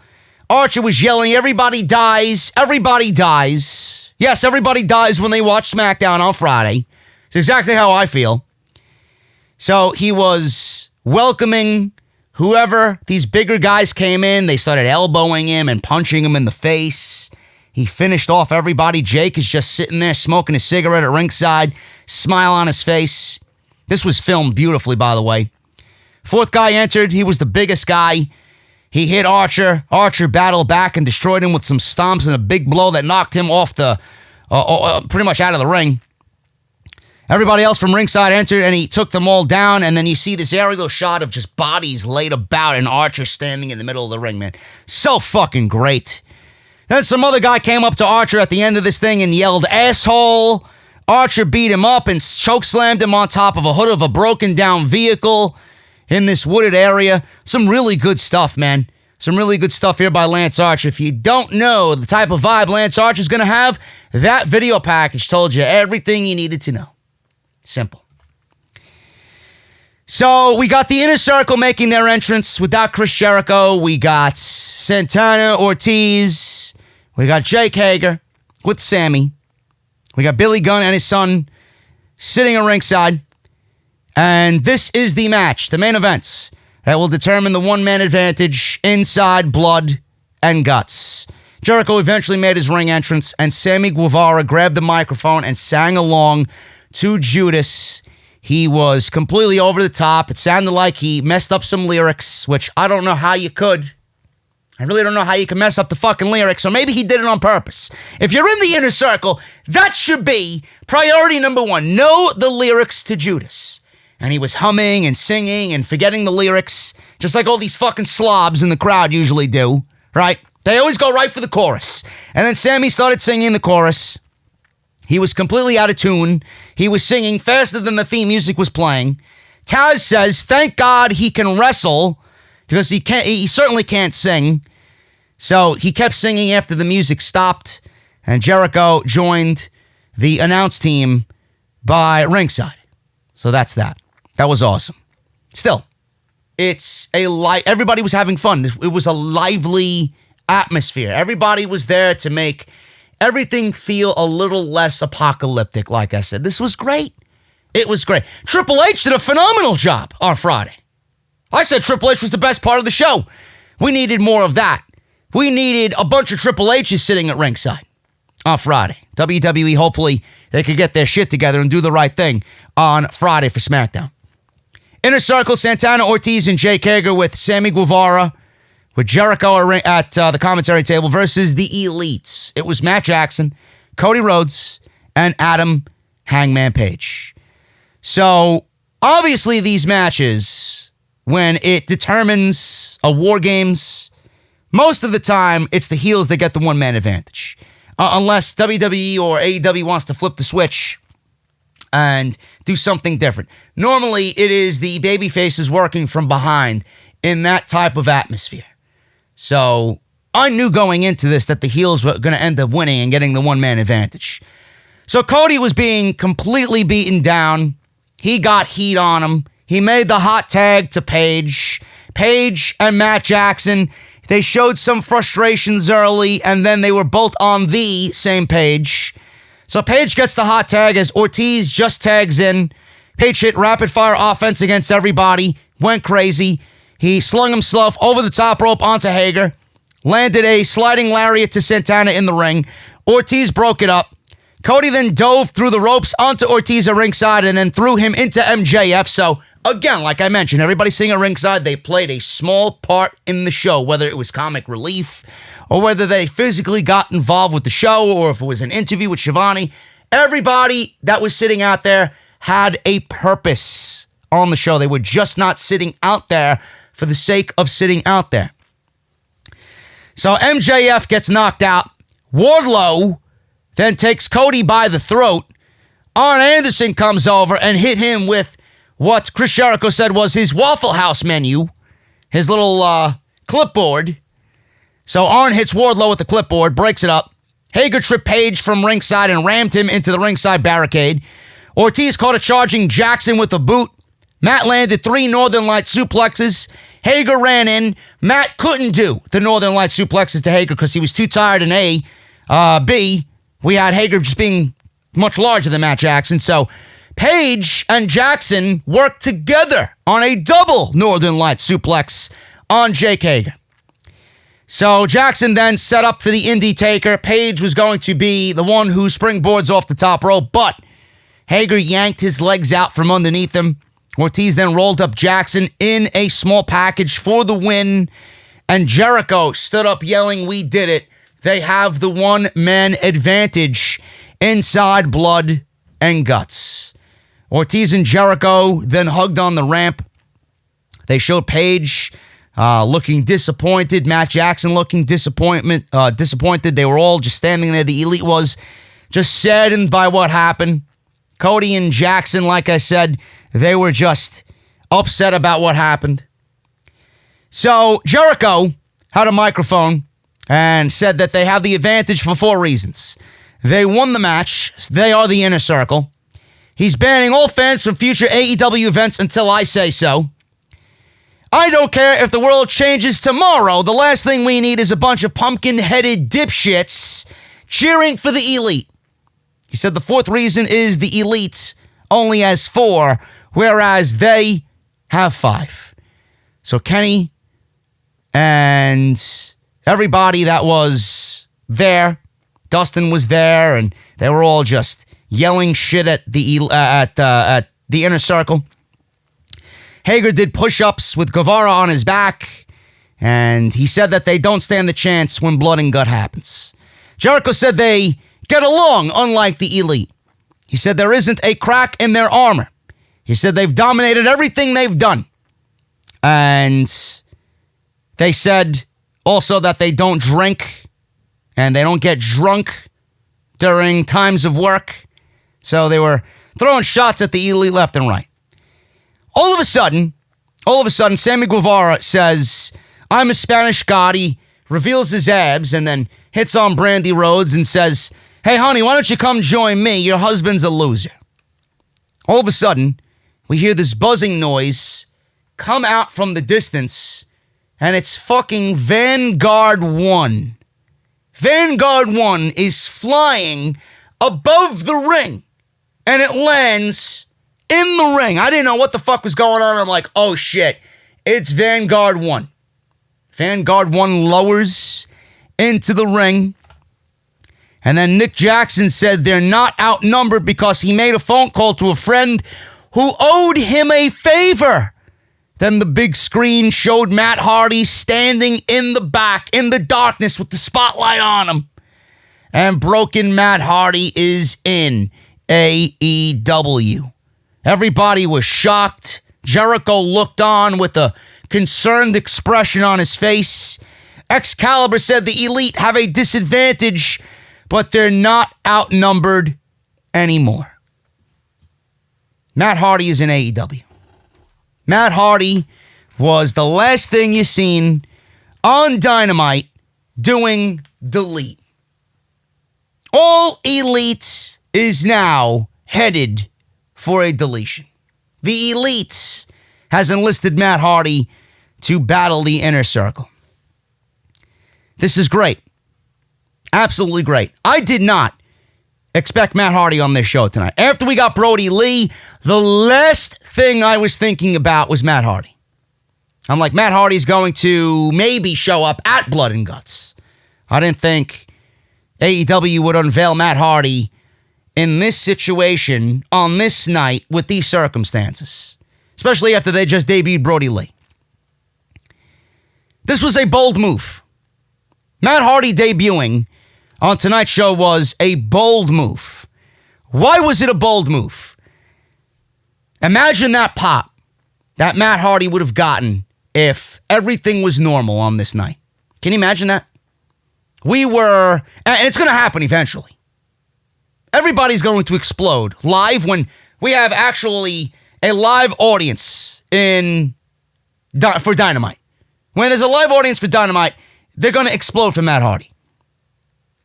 Archer was yelling, everybody dies, everybody dies. Yes, everybody dies when they watch SmackDown on Friday. It's exactly how I feel. So he was welcoming whoever these bigger guys came in. They started elbowing him and punching him in the face. He finished off everybody. Jake is just sitting there smoking a cigarette at ringside, smile on his face. This was filmed beautifully, by the way. Fourth guy entered. He was the biggest guy. He hit Archer. Archer battled back and destroyed him with some stomps and a big blow that knocked him off the, pretty much out of the ring. Everybody else from ringside entered, and he took them all down, and then you see this aerial shot of just bodies laid about and Archer standing in the middle of the ring, man. So fucking great. Then some other guy came up to Archer at the end of this thing and yelled, "Asshole!" Archer beat him up and chokeslammed him on top of a hood of a broken down vehicle in this wooded area. Some really good stuff, man. Some really good stuff here by Lance Archer. If you don't know the type of vibe Lance Archer is going to have, that video package told you everything you needed to know. Simple. So we got the Inner Circle making their entrance without Chris Jericho. We got Santana, Ortiz. We got Jake Hager with Sammy. We got Billy Gunn and his son sitting at ringside. And this is the match, the main events, that will determine the one-man advantage inside Blood and Guts. Jericho eventually made his ring entrance, and Sammy Guevara grabbed the microphone and sang along to Judas. He was completely over the top. It sounded like he messed up some lyrics, which I don't know how you could. I really don't know how you can mess up the fucking lyrics, or maybe he did it on purpose. If you're in the Inner Circle, that should be priority number one. Know the lyrics to Judas. And he was humming and singing and forgetting the lyrics, just like all these fucking slobs in the crowd usually do, right? They always go right for the chorus. And then Sammy started singing the chorus. He was completely out of tune. He was singing faster than the theme music was playing. Taz says, thank God he can wrestle, because he certainly can't sing. So he kept singing after the music stopped, and Jericho joined the announce team by ringside. So that's that. That was awesome. Still, everybody was having fun. It was a lively atmosphere. Everybody was there to make everything feel a little less apocalyptic, like I said. This was great. It was great. Triple H did a phenomenal job on Friday. I said Triple H was the best part of the show. We needed more of that. We needed a bunch of Triple H's sitting at ringside on Friday. WWE, hopefully, they could get their shit together and do the right thing on Friday for SmackDown. Inner Circle, Santana, Ortiz, and Jake Hager with Sammy Guevara, with Jericho at the commentary table versus the Elites. It was Matt Jackson, Cody Rhodes, and Adam Hangman Page. So, obviously, these matches, when it determines a War Games, most of the time, it's the heels that get the one-man advantage. Unless WWE or AEW wants to flip the switch and do something different. Normally, it is the baby faces working from behind in that type of atmosphere. So, I knew going into this that the heels were going to end up winning and getting the one-man advantage. So, Cody was being completely beaten down. He got heat on him. He made the hot tag to Page. Page and Matt Jackson, they showed some frustrations early, and then they were both on the same page. So Page gets the hot tag as Ortiz just tags in. Page hit rapid-fire offense against everybody, went crazy. He slung himself over the top rope onto Hager, landed a sliding lariat to Santana in the ring. Ortiz broke it up. Cody then dove through the ropes onto Ortiz at ringside and then threw him into MJF. So, again, like I mentioned, everybody sitting at ringside, they played a small part in the show, whether it was comic relief or whether they physically got involved with the show or if it was an interview with Shivani. Everybody that was sitting out there had a purpose on the show. They were just not sitting out there for the sake of sitting out there. So MJF gets knocked out. Wardlow then takes Cody by the throat. Arn Anderson comes over and hit him with what Chris Jericho said was his Waffle House menu, his little clipboard. So Arn hits Wardlow with the clipboard, breaks it up. Hager tripped Page from ringside and rammed him into the ringside barricade. Ortiz caught a charging Jackson with a boot. Matt landed 3 Northern Light suplexes. Hager ran in. Matt couldn't do the Northern Light suplexes to Hager because he was too tired in A. B, we had Hager just being much larger than Matt Jackson. So Page and Jackson worked together on a double Northern Light suplex on Jake Hager. So Jackson then set up for the Indie Taker. Page was going to be the one who springboards off the top rope, but Hager yanked his legs out from underneath him. Ortiz then rolled up Jackson in a small package for the win. And Jericho stood up yelling, "We did it." They have the one-man advantage inside Blood and Guts. Ortiz and Jericho then hugged on the ramp. They showed Paige looking disappointed. Matt Jackson looking disappointed. They were all just standing there. The Elite was just saddened by what happened. Cody and Jackson, like I said, they were just upset about what happened. So Jericho had a microphone and said that they have the advantage for 4 reasons. They won the match. They are the Inner Circle. He's banning all fans from future AEW events until I say so. I don't care if the world changes tomorrow. The last thing we need is a bunch of pumpkin-headed dipshits cheering for the Elite. He said the 4th reason is the Elite only has 4, whereas they have 5. So Kenny and everybody that was there, Dustin was there, and they were all just yelling shit at the Inner Circle. Hager did push-ups with Guevara on his back, and he said that they don't stand the chance when blood and gut happens. Jericho said they get along, unlike the Elite. He said there isn't a crack in their armor. He said they've dominated everything they've done. And they said also that they don't drink and they don't get drunk during times of work. So they were throwing shots at the Elite left and right. All of a sudden, Sammy Guevara says, "I'm a Spanish god." He reveals his abs and then hits on Brodie Rhodes and says, "Hey, honey, why don't you come join me? Your husband's a loser." All of a sudden, we hear this buzzing noise come out from the distance, and it's fucking Vanguard 1. Vanguard 1 is flying above the ring, and it lands in the ring. I didn't know what the fuck was going on. I'm like, oh shit, it's Vanguard 1. Vanguard 1 lowers into the ring. And then Nick Jackson said they're not outnumbered because he made a phone call to a friend who owed him a favor. Then the big screen showed Matt Hardy standing in the back in the darkness with the spotlight on him. And broken Matt Hardy is in AEW. Everybody was shocked. Jericho looked on with a concerned expression on his face. Excalibur said the Elite have a disadvantage, but they're not outnumbered anymore. Matt Hardy is in AEW. Matt Hardy was the last thing you seen on Dynamite doing Delete. All Elite is now headed for a deletion. The Elite has enlisted Matt Hardy to battle the Inner Circle. This is great. Absolutely great. I did not expect Matt Hardy on this show tonight. After we got Brodie Lee, the last thing I was thinking about was Matt Hardy. I'm like, Matt Hardy's going to maybe show up at Blood and Guts. I didn't think AEW would unveil Matt Hardy in this situation on this night with these circumstances, especially after they just debuted Brodie Lee. This was a bold move. Matt Hardy debuting on tonight's show was a bold move. Why was it a bold move? Imagine that pop that Matt Hardy would have gotten if everything was normal on this night. Can you imagine that? And it's going to happen eventually. Everybody's going to explode live when we have actually a live audience for Dynamite. When there's a live audience for Dynamite, they're going to explode for Matt Hardy.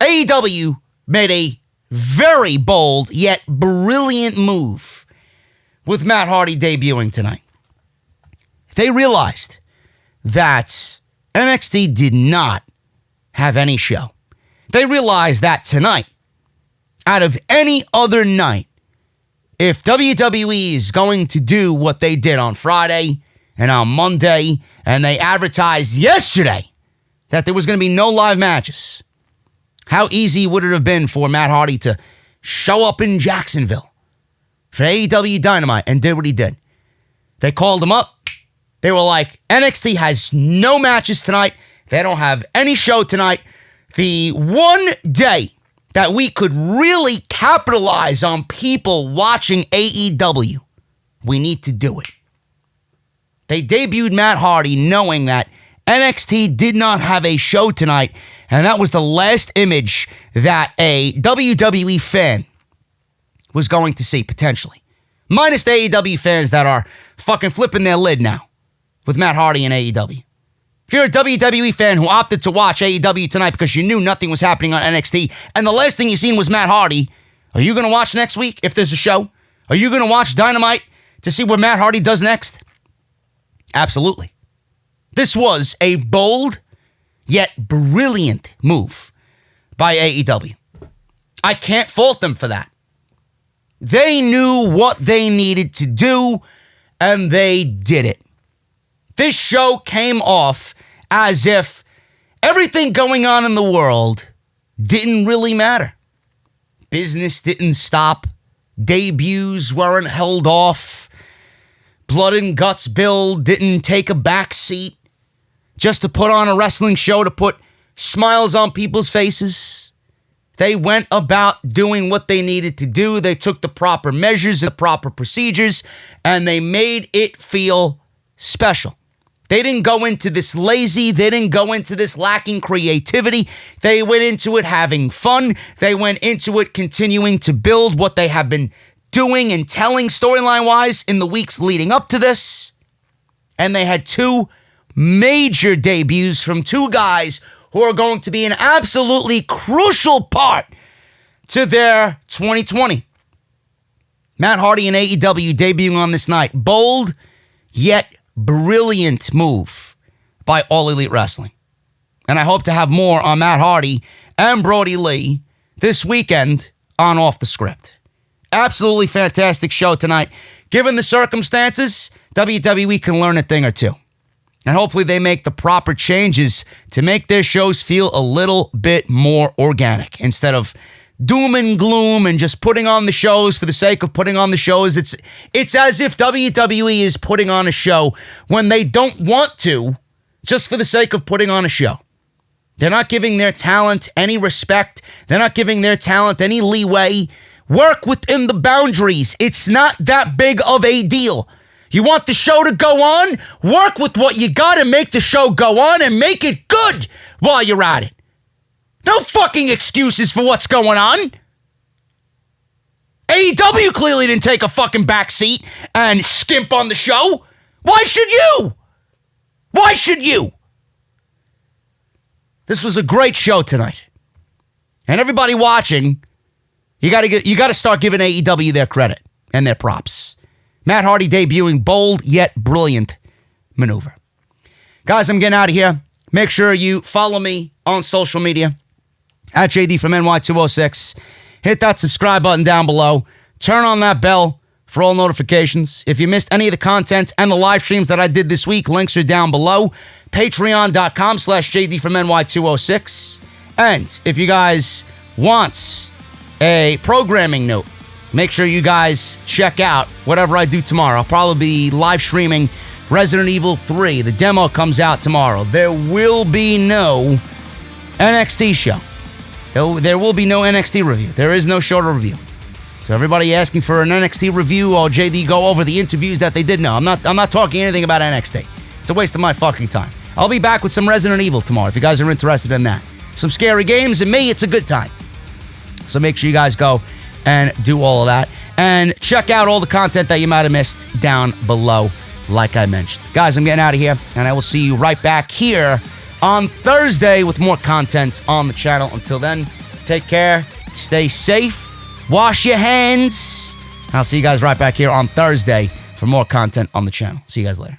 AEW made a very bold yet brilliant move with Matt Hardy debuting tonight. They realized that NXT did not have any show. They realized that tonight, out of any other night, if WWE is going to do what they did on Friday and on Monday, and they advertised yesterday that there was going to be no live matches, how easy would it have been for Matt Hardy to show up in Jacksonville for AEW Dynamite and did what he did. They called him up. They were like, NXT has no matches tonight. They don't have any show tonight. The one day that we could really capitalize on people watching AEW, we need to do it. They debuted Matt Hardy knowing that NXT did not have a show tonight, and that was the last image that a WWE fan was going to see, potentially. Minus the AEW fans that are fucking flipping their lid now with Matt Hardy and AEW. If you're a WWE fan who opted to watch AEW tonight because you knew nothing was happening on NXT, and the last thing you seen was Matt Hardy, are you going to watch next week if there's a show? Are you going to watch Dynamite to see what Matt Hardy does next? Absolutely. This was a bold yet brilliant move by AEW. I can't fault them for that. They knew what they needed to do, and they did it. This show came off as if everything going on in the world didn't really matter. Business didn't stop. Debuts weren't held off. Blood and Guts Bill didn't take a back seat just to put on a wrestling show to put smiles on people's faces. They went about doing what they needed to do. They took the proper measures and the proper procedures, and they made it feel special. They didn't go into this lazy. They didn't go into this lacking creativity. They went into it having fun. They went into it continuing to build what they have been doing and telling storyline-wise in the weeks leading up to this. And they had two major debuts from two guys who are going to be an absolutely crucial part to their 2020. Matt Hardy and AEW debuting on this night. Bold, yet brilliant move by All Elite Wrestling. And I hope to have more on Matt Hardy and Brodie Lee this weekend on Off the Script. Absolutely fantastic show tonight. Given the circumstances, WWE can learn a thing or two. And hopefully they make the proper changes to make their shows feel a little bit more organic instead of doom and gloom and just putting on the shows for the sake of putting on the shows. It's as if WWE is putting on a show when they don't want to, just for the sake of putting on a show. They're not giving their talent any respect. They're not giving their talent any leeway. Work within the boundaries. It's not that big of a deal. You want the show to go on? Work with what you got and make the show go on and make it good while you're at it. No fucking excuses for what's going on. AEW clearly didn't take a fucking backseat and skimp on the show. Why should you? Why should you? This was a great show tonight. And everybody watching, you got to start giving AEW their credit and their props. Matt Hardy debuting bold yet brilliant maneuver. Guys, I'm getting out of here. Make sure you follow me on social media at JD from NY206. Hit that subscribe button down below. Turn on that bell for all notifications. If you missed any of the content and the live streams that I did this week, links are down below. Patreon.com/JD from NY206. And if you guys want a programming note, make sure you guys check out whatever I do tomorrow. I'll probably be live streaming Resident Evil 3. The demo comes out tomorrow. There will be no NXT show. There will be no NXT review. There is no show to review. So everybody asking for an NXT review or JD go over the interviews that they did. No, I'm not talking anything about NXT. It's a waste of my fucking time. I'll be back with some Resident Evil tomorrow if you guys are interested in that. Some scary games, and me, it's a good time. So make sure you guys go and do all of that. And check out all the content that you might have missed down below, like I mentioned. Guys, I'm getting out of here, and I will see you right back here on Thursday with more content on the channel. Until then, take care, stay safe, wash your hands. I'll see you guys right back here on Thursday for more content on the channel. See you guys later.